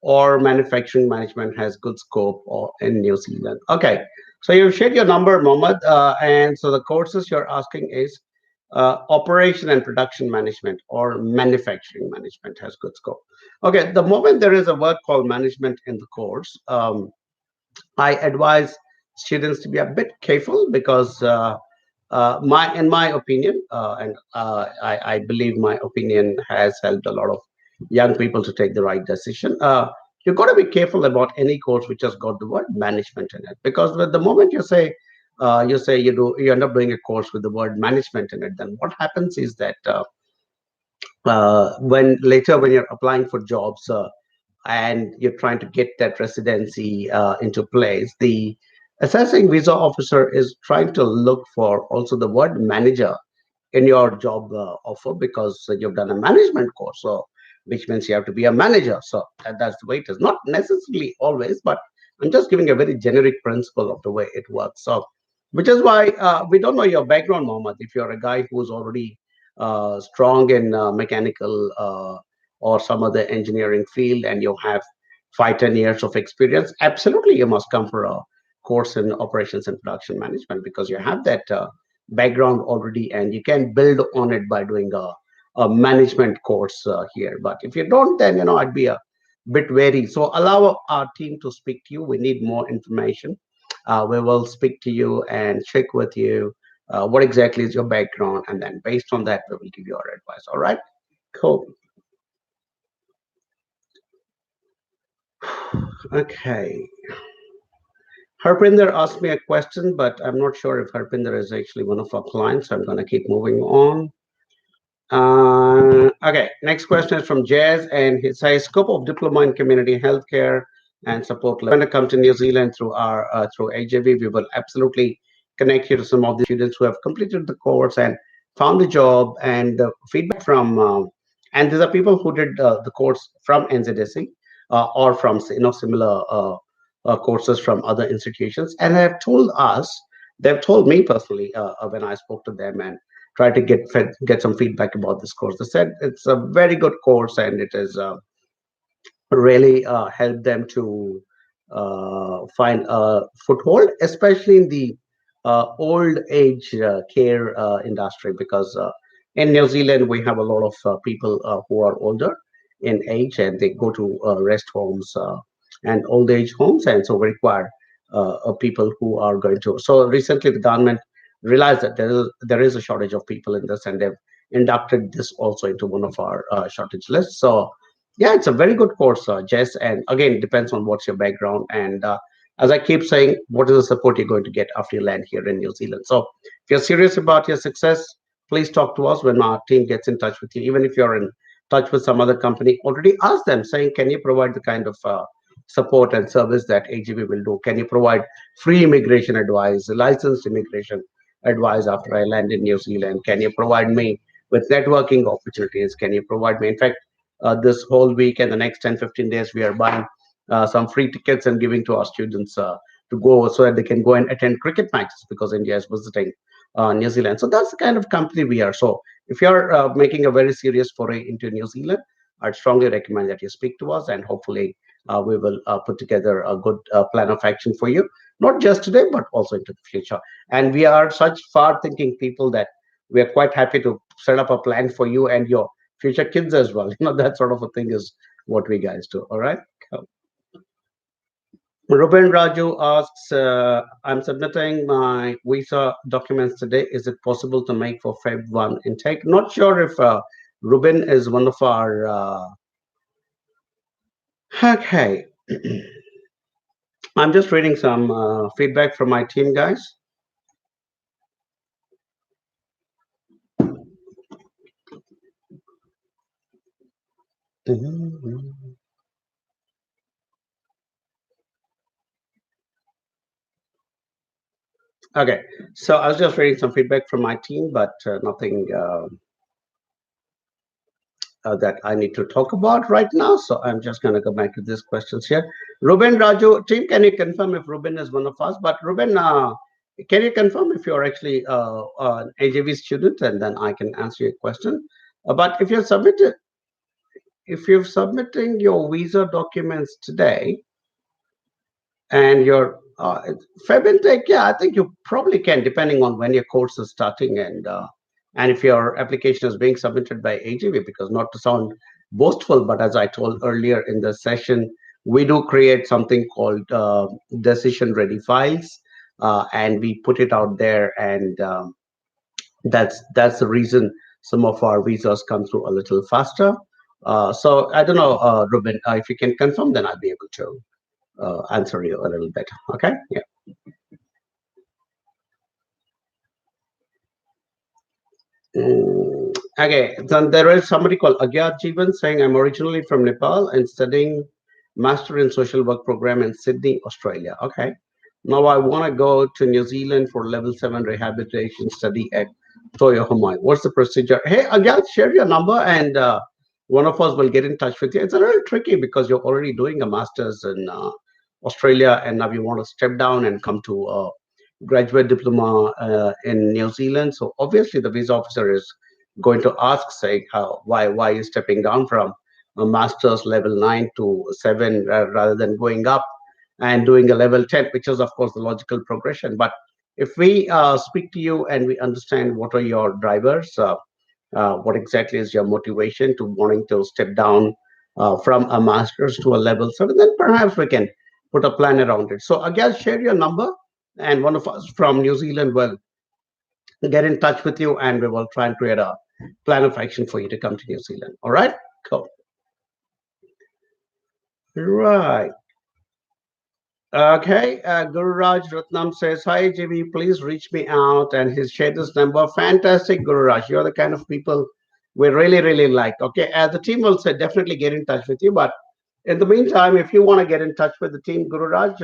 Speaker 1: or manufacturing management has good scope or in New Zealand? Okay, so you've shared your number, Mohammed, and so the courses you're asking is operation and production management or manufacturing management has good scope. Okay, the moment there is a word called management in the course, I advise students to be a bit careful because in my opinion, I believe my opinion has helped a lot of young people to take the right decision. You've got to be careful about any course which has got the word management in it, because with the moment you end up doing a course with the word management in it, then what happens is that when later when you're applying for jobs. And you're trying to get that residency into place, the assessing visa officer is trying to look for also the word manager in your job offer, because you've done a management course, so which means you have to be a manager. So that's the way it is. Not necessarily always, but I'm just giving a very generic principle of the way it works. So, which is why we don't know your background, Mohammed. If you're a guy who's already strong in mechanical or some other engineering field, and you have 5-10 years of experience, absolutely you must come for a course in operations and production management, because you have that background already and you can build on it by doing a management course here. But if you don't, then I'd be a bit wary. So allow our team to speak to you. We need more information. We will speak to you and check with you what exactly is your background, and then based on that we will give you our advice. All right, cool. Okay, Harpinder asked me a question, but I'm not sure if Harpinder is actually one of our clients, so I'm going to keep moving on. Okay, next question is from Jazz, and he says scope of diploma in community healthcare and support. When it comes to New Zealand through our through AJB, we will absolutely connect you to some of the students who have completed the course and found a job. And feedback from and these are people who did the course from NZSE or from similar courses from other institutions, and have told us, they've told me personally when I spoke to them and try to get some feedback about this course. They said it's a very good course and it is really helped them to find a foothold, especially in the old age care industry, because in New Zealand we have a lot of people who are older in age and they go to rest homes and old age homes, and so we require people who are going to. So recently, the government realized that there is a shortage of people in this, and they've inducted this also into one of our shortage lists. So yeah, it's a very good course, Jess. And again, it depends on what's your background. And as I keep saying, what is the support you're going to get after you land here in New Zealand? So if you're serious about your success, please talk to us when our team gets in touch with you. Even if you're in touch with some other company, already ask them saying, can you provide the kind of support and service that AGB will do? Can you provide free immigration advice, licensed immigration advice after I land in New Zealand? Can you provide me with networking opportunities? Can you provide me, in fact, this whole week and the next 10-15 days, we are buying some free tickets and giving to our students to go so that they can go and attend cricket matches, because India is visiting New Zealand. So that's the kind of company we are. So if you're making a very serious foray into New Zealand, I'd strongly recommend that you speak to us, and hopefully we will put together a good plan of action for you, not just today, but also into the future. And we are such far thinking people that we are quite happy to set up a plan for you and your future kids as well. That sort of a thing is what we guys do. All right. Cool. Ruben Raju asks, I'm submitting my visa documents today. Is it possible to make for Feb 1 intake? Not sure if Ruben is one of our. Okay. I'm just reading some feedback from my team, guys. Mhm. Okay, so I was just reading some feedback from my team, but nothing that I need to talk about right now. So I'm just going to go back to these questions here. Ruben Raju, team, can you confirm if Ruben is one of us? But Ruben, can you confirm if you're actually an AJV student, and then I can answer your question. But if you're submitting your visa documents today, and your Feb intake, yeah, I think you probably can, depending on when your course is starting and if your application is being submitted by AGV. Because not to sound boastful, but as I told earlier in the session, we do create something called decision ready files, and we put it out there, and that's the reason some of our visas come through a little faster. So I don't know, Ruben, if you can confirm, then I'll be able to answer you a little better. Okay. Yeah. Okay. Then there is somebody called Agyat Jeevan saying, I'm originally from Nepal and studying Master in Social Work program in Sydney, Australia. Okay. Now I want to go to New Zealand for level 7 rehabilitation study at Toyohomai. What's the procedure? Hey, Agyat, share your number, and one of us will get in touch with you. It's a little tricky because you're already doing a master's in Australia, and now you want to step down and come to graduate diploma in New Zealand. So obviously, the visa officer is going to ask, say, why you stepping down from a master's level 9 to 7 rather than going up and doing a level 10, which is of course the logical progression. But if we speak to you and we understand what are your drivers, what exactly is your motivation to wanting to step down from a master's to a level 7, then perhaps we can put a plan around it. So again, share your number, and one of us from New Zealand will get in touch with you, and we will try and create a plan of action for you to come to New Zealand. All right? Cool. Right. Okay, Guru Raj Ratnam says, Hi, JB, please reach me out. And he's shared this number. Fantastic, Guru Raj. You're the kind of people we really, really like. Okay, the team will say definitely get in touch with you. But in the meantime, if you want to get in touch with the team, Guru Raj,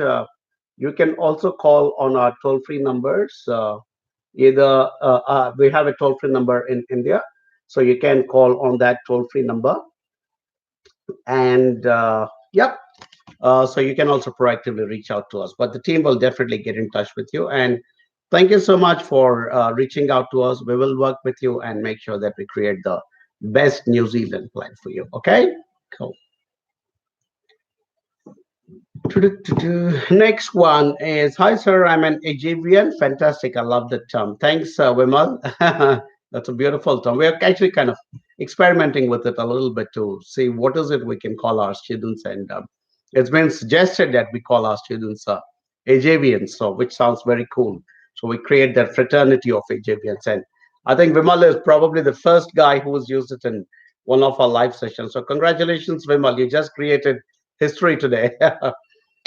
Speaker 1: you can also call on our toll free numbers. Either we have a toll free number in India, so you can call on that toll free number. And yep, so you can also proactively reach out to us, but the team will definitely get in touch with you. And thank you so much for reaching out to us. We will work with you and make sure that we create the best New Zealand plan for you. Okay, cool. Next one is, Hi sir, I'm an Egyptian. Fantastic, I love the term. Thanks, Vimal. That's a beautiful term. We're actually kind of experimenting with it a little bit to see what is it we can call our students, and it's been suggested that we call our students Egyptians, so which sounds very cool. So we create that fraternity of Egyptians, and I think Vimal is probably the first guy who has used it in one of our live sessions. So congratulations, Vimal, you just created history today.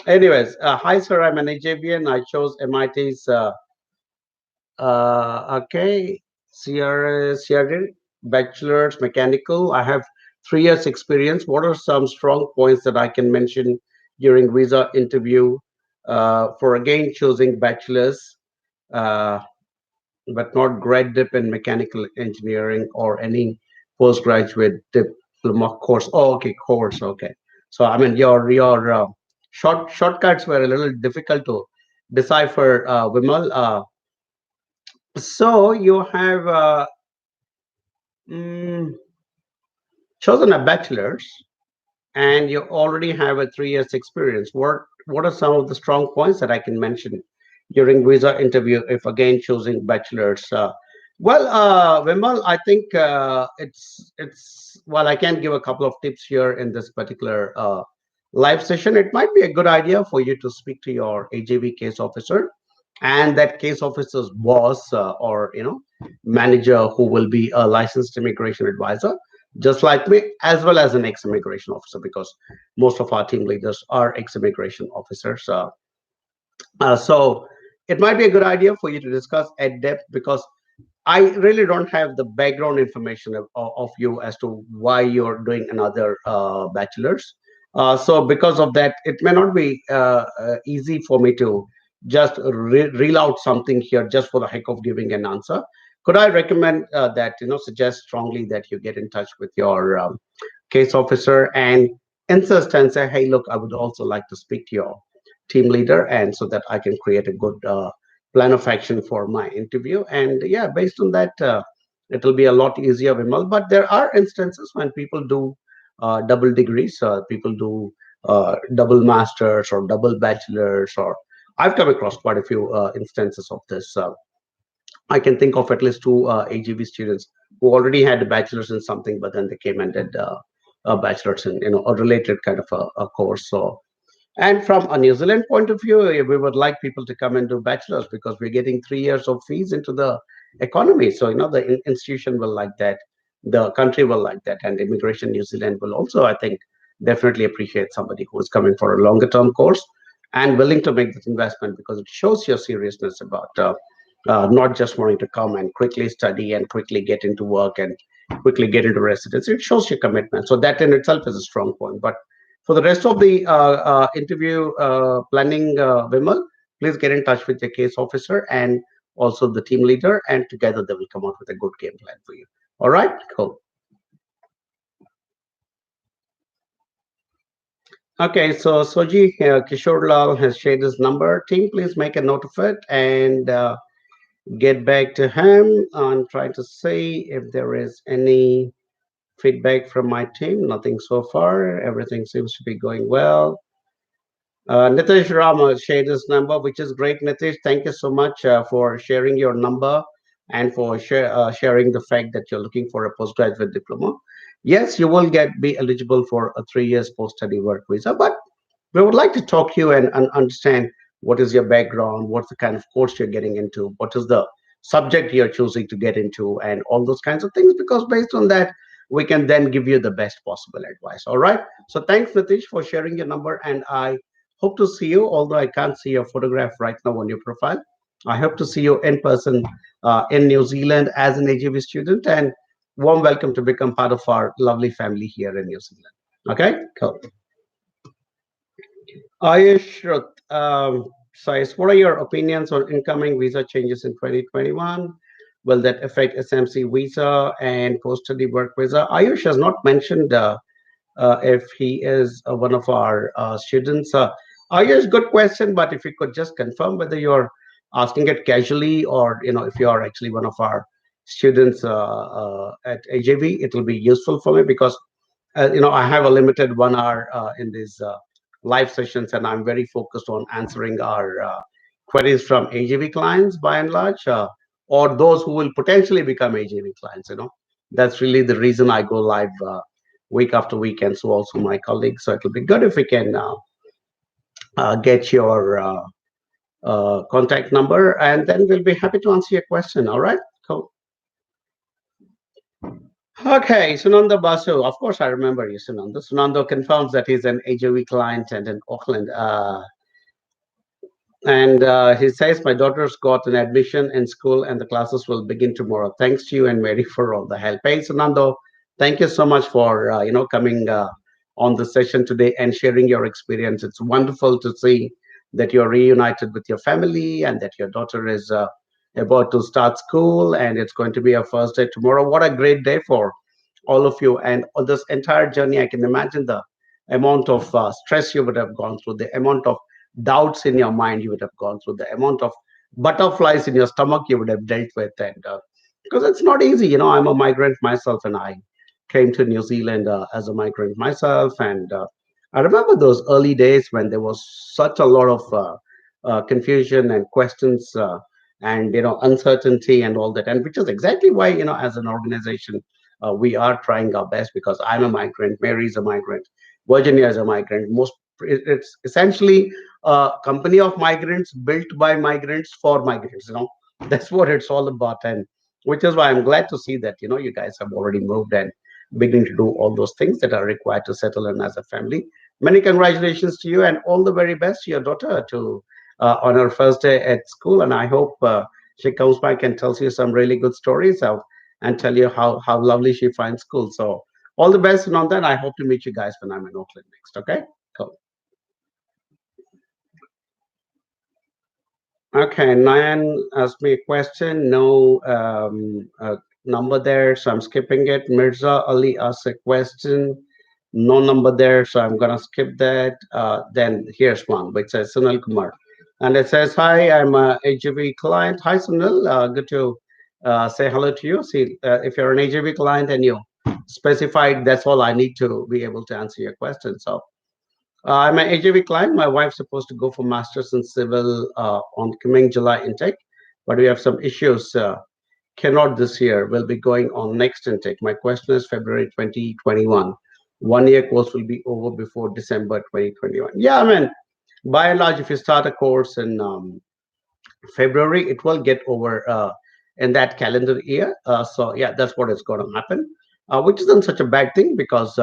Speaker 1: Anyways, hi sir, I'm an Egyptian. I chose MIT's okay, Sierra bachelor's mechanical. I have 3 years experience. What are some strong points that I can mention during visa interview for again choosing bachelor's, uh, but not grad dip in mechanical engineering or any postgraduate diploma course? Oh, okay, course. Okay. So I mean, your shortcuts were a little difficult to decipher, Vimal. So you have mm, chosen a bachelor's, and you already have a 3 years experience. What are some of the strong points that I can mention during visa interview if again choosing bachelor's? Vimal, I think it's well, I can give a couple of tips here in this particular live session. It might be a good idea for you to speak to your AJV case officer and that case officer's boss, or manager, who will be a licensed immigration advisor just like me, as well as an ex-immigration officer, because most of our team leaders are ex-immigration officers. So it might be a good idea for you to discuss at depth, because I really don't have the background information of you as to why you're doing another bachelor's. So because of that, it may not be easy for me to just reel out something here just for the heck of giving an answer. Could I recommend that, suggest strongly that you get in touch with your case officer and insist and say, hey, look, I would also like to speak to your team leader, and so that I can create a good plan of action for my interview. And yeah, based on that, it'll be a lot easier, Vimal. But there are instances when people do double degrees, people do double masters or double bachelors, or I've come across quite a few instances of this. I can think of at least two AGV students who already had a bachelor's in something, but then they came and did a bachelor's in a related kind of a course. So, and from a New Zealand point of view, we would like people to come and do bachelor's because we're getting 3 years of fees into the economy. So the institution will like that, the country will like that, and Immigration New Zealand will also, I think, definitely appreciate somebody who is coming for a longer term course and willing to make this investment because it shows your seriousness about not just wanting to come and quickly study and quickly get into work and quickly get into residence. It shows your commitment. So that in itself is a strong point. But for the rest of the interview planning, Vimal, please get in touch with your case officer and also the team leader, and together they will come out with a good game plan for you. All right, cool. Okay, so Soji Kishore Lal has shared his number. Team, please make a note of it and get back to him. I'm trying to see if there is any feedback from my team. Nothing so far. Everything seems to be going well. Nitish Rama shared his number, which is great. Nitish, thank you so much for sharing your number and for sharing the fact that you're looking for a postgraduate diploma. Yes, you will be eligible for a 3 years post-study work visa, but we would like to talk to you and understand what is your background, what's the kind of course you're getting into, what is the subject you're choosing to get into, and all those kinds of things, because based on that, we can then give you the best possible advice. All right. So thanks, Nitish, for sharing your number. And I hope to see you, although I can't see your photograph right now on your profile. I hope to see you in person in New Zealand as an AGV student. And warm welcome to become part of our lovely family here in New Zealand. Okay, cool. Ayush, Sais, what are your opinions on incoming visa changes in 2021? Will that affect SMC visa and post-study work visa? Ayush has not mentioned if he is one of our students. Ayush, good question, but if you could just confirm whether you're asking it casually or if you are actually one of our students at AJV, it will be useful for me because I have a limited 1 hour in these live sessions, and I'm very focused on answering our queries from AGV clients by and large, or those who will potentially become AGV clients. That's really the reason I go live week after week, and so also my colleagues. So it'll be good if we can get your contact number, and then we'll be happy to answer your question. All right, cool. Okay, Sunanda Basu. Of course, I remember you, Sunanda. Sunanda confirms that he's an AJV client and in Auckland. And he says, my daughter's got an admission in school and the classes will begin tomorrow. Thanks to you and Mary for all the help. Hey, Sunando, thank you so much for, coming on the session today and sharing your experience. It's wonderful to see that you're reunited with your family and that your daughter is about to start school and it's going to be her first day tomorrow. What a great day for all of you. And on this entire journey, I can imagine the amount of stress you would have gone through, the amount of doubts in your mind you would have gone through, the amount of butterflies in your stomach you would have dealt with. And because it's not easy, I'm a migrant myself, and I came to New Zealand as a migrant myself. And I remember those early days when there was such a lot of confusion and questions and uncertainty and all that, and which is exactly why as an organization we are trying our best, because I'm a migrant, Mary's a migrant, Virginia is a migrant. It's essentially a company of migrants built by migrants for migrants. That's what it's all about, and which is why I'm glad to see that you guys have already moved and beginning to do all those things that are required to settle in as a family. Many congratulations to you, and all the very best to your daughter to on her first day at school. And I hope she comes back and tells you some really good stories of, and tell you how lovely she finds school. So all the best, and on that, I hope to meet you guys when I'm in Auckland next. Okay, cool. Okay, Nayan asked me a question. No number there, so I'm skipping it. Mirza Ali asked a question. No number there, so I'm gonna skip that. Then here's one which says Sunil Kumar, and it says, "Hi, I'm a AGV client. Hi, Sunil. Good to say hello to you. See, if you're an AGV client and you specified, that's all I need to be able to answer your question. So I'm an AJV client. My wife's supposed to go for masters in civil on coming July intake, but we have some issues. Cannot this year. We'll be going on next intake. My question is February 2021. 1 year course will be over before December 2021. Yeah, I mean, by and large, if you start a course in February, it will get over in that calendar year. So yeah, that's what is going to happen, which isn't such a bad thing because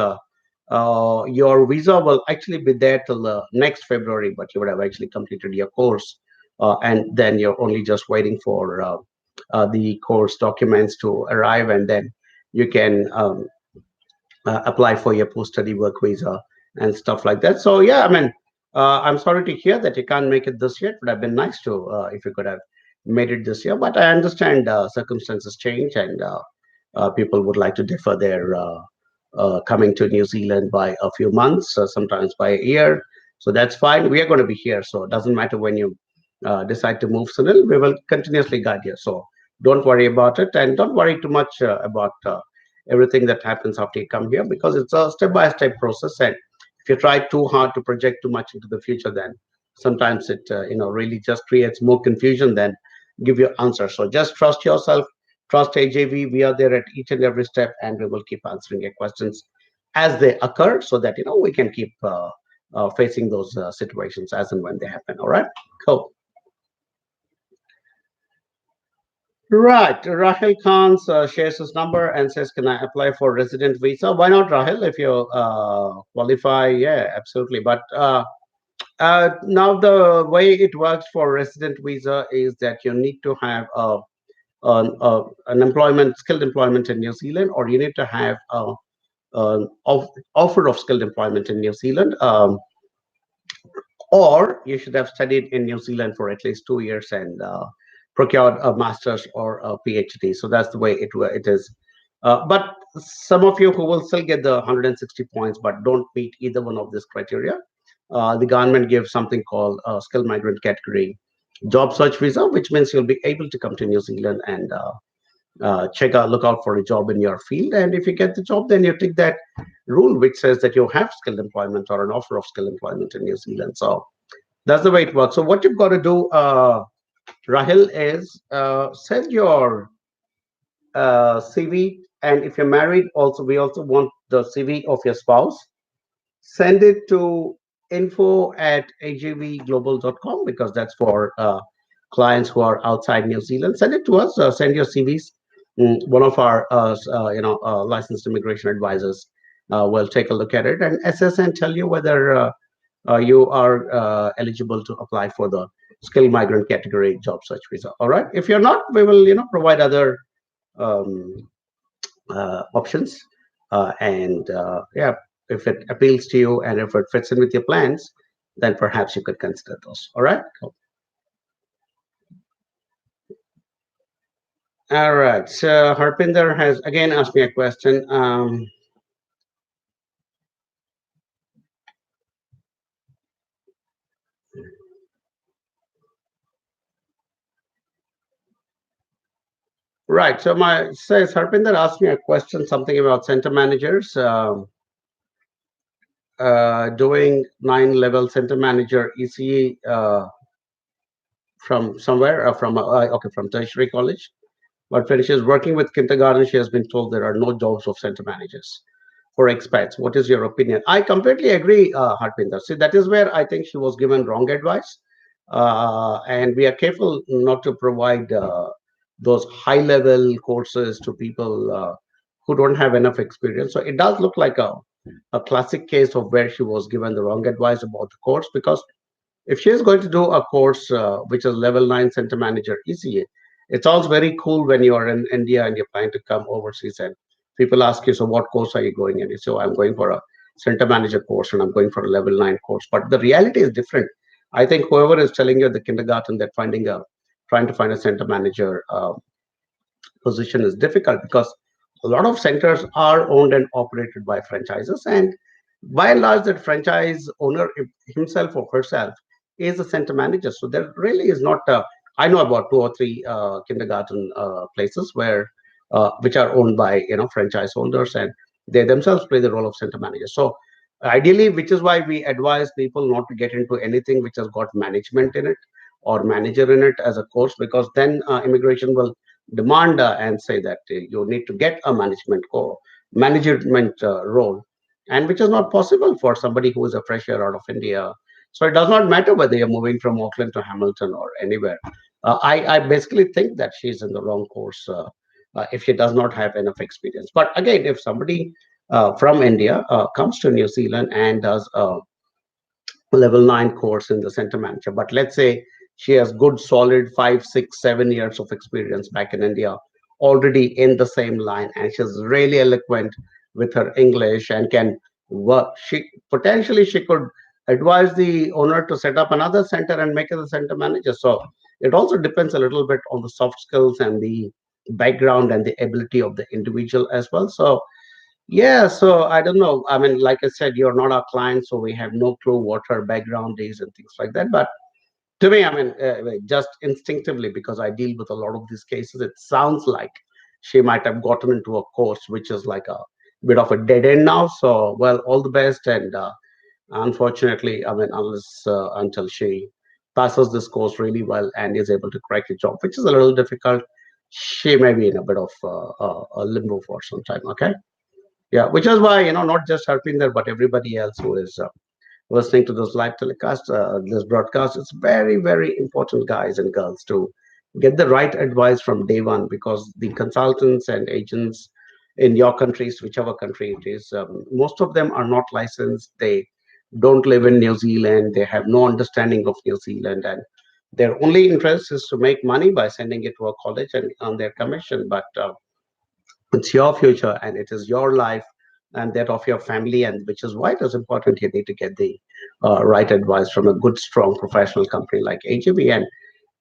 Speaker 1: your visa will actually be there till next February, but you would have actually completed your course, and then you're only just waiting for the course documents to arrive, and then you can apply for your post-study work visa and stuff like that. So yeah, I mean, I'm sorry to hear that you can't make it this year. It would have been nice to if you could have made it this year. But I understand circumstances change, and people would like to defer their coming to New Zealand by a few months, sometimes by a year. So that's fine. We are going to be here, so it doesn't matter when you decide to move, Sunil. We will continuously guide you. So don't worry about it, and don't worry too much about everything that happens after you come here because it's a step-by-step process. And if you try too hard to project too much into the future, then sometimes it really just creates more confusion than give you answers. So just trust yourself, trust AJV. We are there at each and every step, and we will keep answering your questions as they occur, so that we can keep facing those situations as and when they happen. All right, cool. Right. Rahil Khan shares his number and says, "Can I apply for resident visa?" Why not, Rahil? If you qualify, yeah, absolutely. But now the way it works for resident visa is that you need to have an employment, skilled employment in New Zealand, or you need to have an offer of skilled employment in New Zealand. Or you should have studied in New Zealand for at least 2 years and procured a master's or a PhD. So that's the way it is. But some of you who will still get the 160 points but don't meet either one of these criteria, the government gives something called a skilled migrant category job search visa, which means you'll be able to come to New Zealand and look out for a job in your field. And if you get the job, then you take that rule which says that you have skilled employment or an offer of skilled employment in New Zealand. So that's the way it works. So what you've got to do, Rahil, is send your CV, and if you're married, also we also want the CV of your spouse. Send it to info@agvglobal.com because that's for clients who are outside New Zealand. Send it to us. Send your CVs. One of our licensed immigration advisors will take a look at it and assess and tell you whether you are eligible to apply for the skilled migrant category job search visa. All right. If you're not, we will provide other um, options. And yeah, if it appeals to you and if it fits in with your plans, then perhaps you could consider those. All right. Cool. All right. So Harpinder has again asked me a question. Right. So my says Harpinder asked me a question, something about center managers. Doing 9 level center manager ECE from somewhere, from tertiary college. But when she is working with kindergarten, she has been told there are no jobs of center managers for expats. What is your opinion? I completely agree, Harpinder. See, that is where I think she was given wrong advice. And we are careful not to provide those high level courses to people who don't have enough experience. So it does look like a classic case of where she was given the wrong advice about the course, because if she is going to do a course which is level 9 center manager ECA, it sounds very cool when you are in India and you're planning to come overseas and people ask you, so what course are you going in? You say, oh, I'm going for a center manager course and I'm going for a level 9 course. But the reality is different. I think whoever is telling you at the kindergarten that trying to find a center manager position is difficult because a lot of centers are owned and operated by franchises, and by and large that franchise owner himself or herself is a center manager. So there really is not I know about two or three kindergarten places where which are owned by franchise holders, and they themselves play the role of center manager. So ideally, which is why we advise people not to get into anything which has got management in it or manager in it as a course, because then immigration will demand and say that you need to get a management role, and which is not possible for somebody who is a fresher out of India. So it does not matter whether you're moving from Auckland to Hamilton or anywhere. I basically think that she's in the wrong course if she does not have enough experience. But again, if somebody from India comes to New Zealand and does a level 9 course in the center manager, but let's say she has good solid 5 6 7 years of experience back in India already in the same line, and she's really eloquent with her English and can work. She could advise the owner to set up another center and make her the center manager. So it also depends a little bit on the soft skills and the background and the ability of the individual as well. So yeah, so I don't know. I mean, like I said, you're not our client, so we have no clue what her background is and things like that. But to me, I mean, just instinctively, because I deal with a lot of these cases, it sounds like she might have gotten into a course which is like a bit of a dead end now. So, well, all the best. And unfortunately, I mean, until she passes this course really well and is able to crack the job, which is a little difficult, she may be in a bit of a limbo for some time. Okay. Yeah, which is why, not just Harpinder, but everybody else who is listening to this live telecast, this broadcast, it's very, very important, guys and girls, to get the right advice from day one, because the consultants and agents in your countries, whichever country it is, most of them are not licensed. They don't live in New Zealand. They have no understanding of New Zealand, and their only interest is to make money by sending it to a college and on their commission. But it's your future and it is your life and that of your family, and which is why it is important you need to get the right advice from a good strong professional company like AGB. And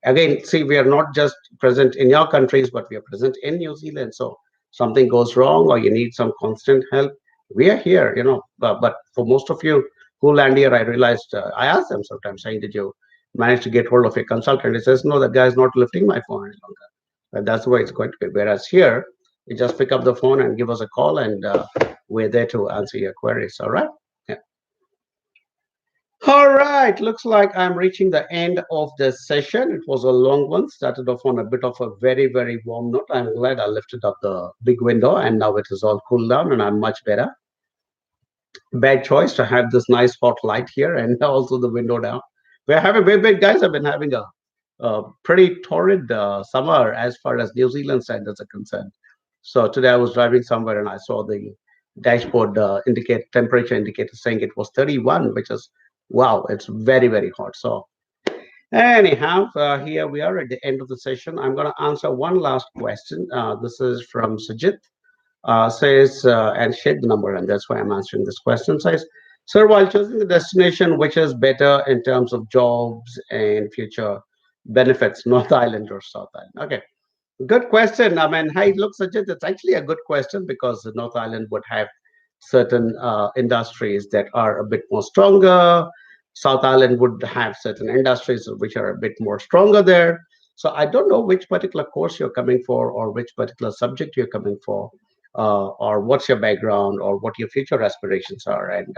Speaker 1: again, see, we are not just present in your countries, but we are present in New Zealand. So something goes wrong or you need some constant help, we are here, but for most of you who land here, I realized, I asked them sometimes saying, did you manage to get hold of a consultant? He says, no, the guy is not lifting my phone any longer. And that's the way it's going to be. Whereas here, you just pick up the phone and give us a call, and we're there to answer your queries. All right. Yeah. All right. Looks like I'm reaching the end of this session. It was a long one. Started off on a bit of a very, very warm note. I'm glad I lifted up the big window and now it is all cooled down and I'm much better. Bad choice to have this nice hot light here and also the window down. Guys have been having a pretty torrid summer as far as New Zealand standards are concerned. So today I was driving somewhere and I saw the dashboard indicate temperature indicator saying it was 31, which is wow, it's very, very hot. So anyhow, here we are at the end of the session. I'm going to answer one last question. This is from Sajid. Says and shared the number, and that's why I'm answering this question. Says, sir, while choosing the destination, which is better in terms of jobs and future benefits, North Island or South Island? Okay, good question. I mean, hey, look, Sajid, it's actually a good question because the North Island would have certain industries that are a bit more stronger. South Island would have certain industries which are a bit more stronger there. So I don't know which particular course you're coming for or which particular subject you're coming for, or what's your background or what your future aspirations are. And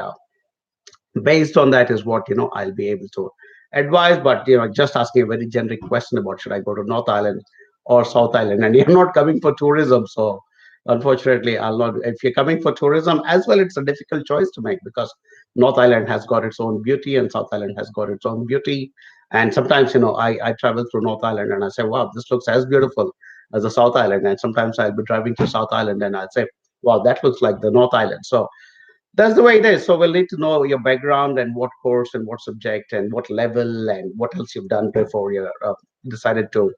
Speaker 1: based on that is what I'll be able to advise. But just asking a very generic question about should I go to North Island or South Island, and you're not coming for tourism, so unfortunately I'll not. If you're coming for tourism as well, it's a difficult choice to make because North Island has got its own beauty and South Island has got its own beauty. And sometimes I travel through North Island and I say, wow, this looks as beautiful as the South Island. And sometimes I'll be driving to South Island and I'll say, wow, that looks like the North Island. So that's the way it is. So we'll need to know your background and what course and what subject and what level and what else you've done before you decided to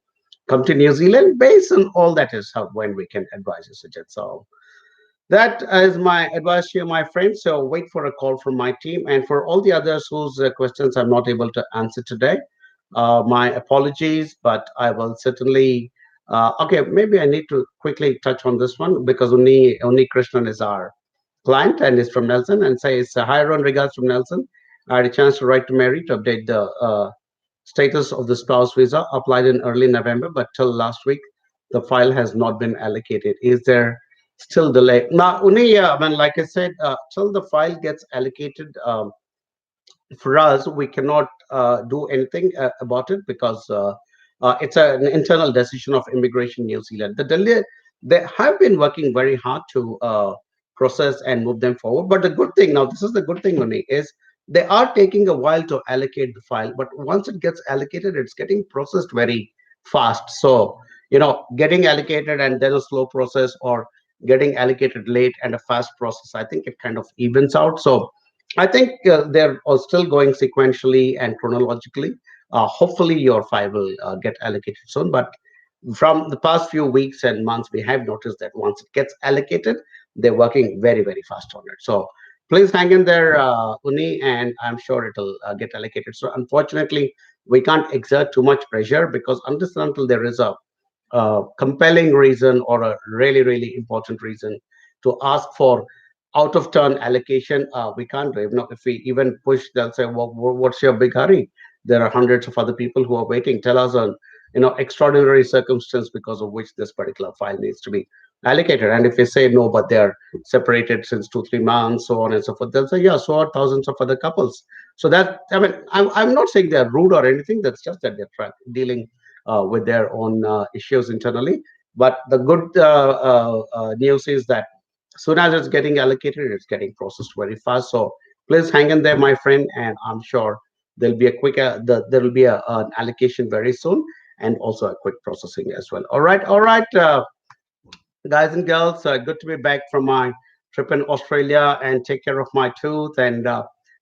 Speaker 1: come to New Zealand. Based on all that is how when we can advise you, Sajid. So That is my advice to you, my friend. So wait for a call from my team. And for all the others whose questions I'm not able to answer today, my apologies, but I will certainly. Okay, maybe I need to quickly touch on this one because Uni Krishnan is our client and is from Nelson and says, Hi, Ron, regards from Nelson. I had a chance to write to Mary to update the status of the spouse visa applied in early November, but till last week, the file has not been allocated. Is there still delay? Now, Uni, I mean, like I said, till the file gets allocated, for us, we cannot do anything about it because it's an internal decision of Immigration New Zealand. They have been working very hard to process and move them forward. But the good thing now, this is the good thing, Mani, is they are taking a while to allocate the file. But once it gets allocated, it's getting processed very fast. So, getting allocated and then a slow process or getting allocated late and a fast process, I think it kind of evens out. So, I think they're all still going sequentially and chronologically. Hopefully, your file will get allocated soon. But from the past few weeks and months, we have noticed that once it gets allocated, they're working very, very fast on it. So please hang in there, Uni, and I'm sure it'll get allocated. So unfortunately, we can't exert too much pressure because until there is a compelling reason or a really, really important reason to ask for out of turn allocation, we can't do. If we even push, they'll say, well, what's your big hurry? There are hundreds of other people who are waiting. Tell us a extraordinary circumstance because of which this particular file needs to be allocated. And if we say no, but they're separated since 2 3 months, so on and so forth, they'll say, yeah, so are thousands of other couples. So that, I mean, I'm not saying they're rude or anything. That's just that they're dealing with their own issues internally. But the good news is that soon as it's getting allocated, it's getting processed very fast. So please hang in there, my friend, and I'm sure there will be an allocation very soon, and also a quick processing as well. All right, guys and girls, good to be back from my trip in Australia and take care of my tooth and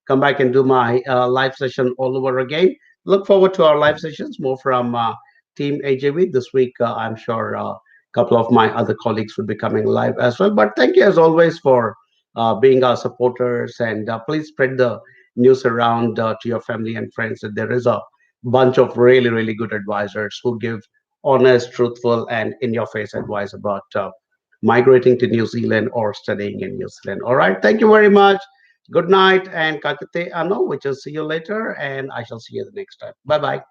Speaker 1: come back and do my live session all over again. Look forward to our live sessions more from Team AJV this week. I'm sure a couple of my other colleagues will be coming live as well. But thank you as always for being our supporters, and please spread the news around to your family and friends that there is a bunch of really, really good advisors who give honest, truthful, and in your face advice about migrating to New Zealand or studying in New Zealand. All right. Thank you very much. Good night and kakite ano, which will see you later, and I shall see you the next time. Bye bye.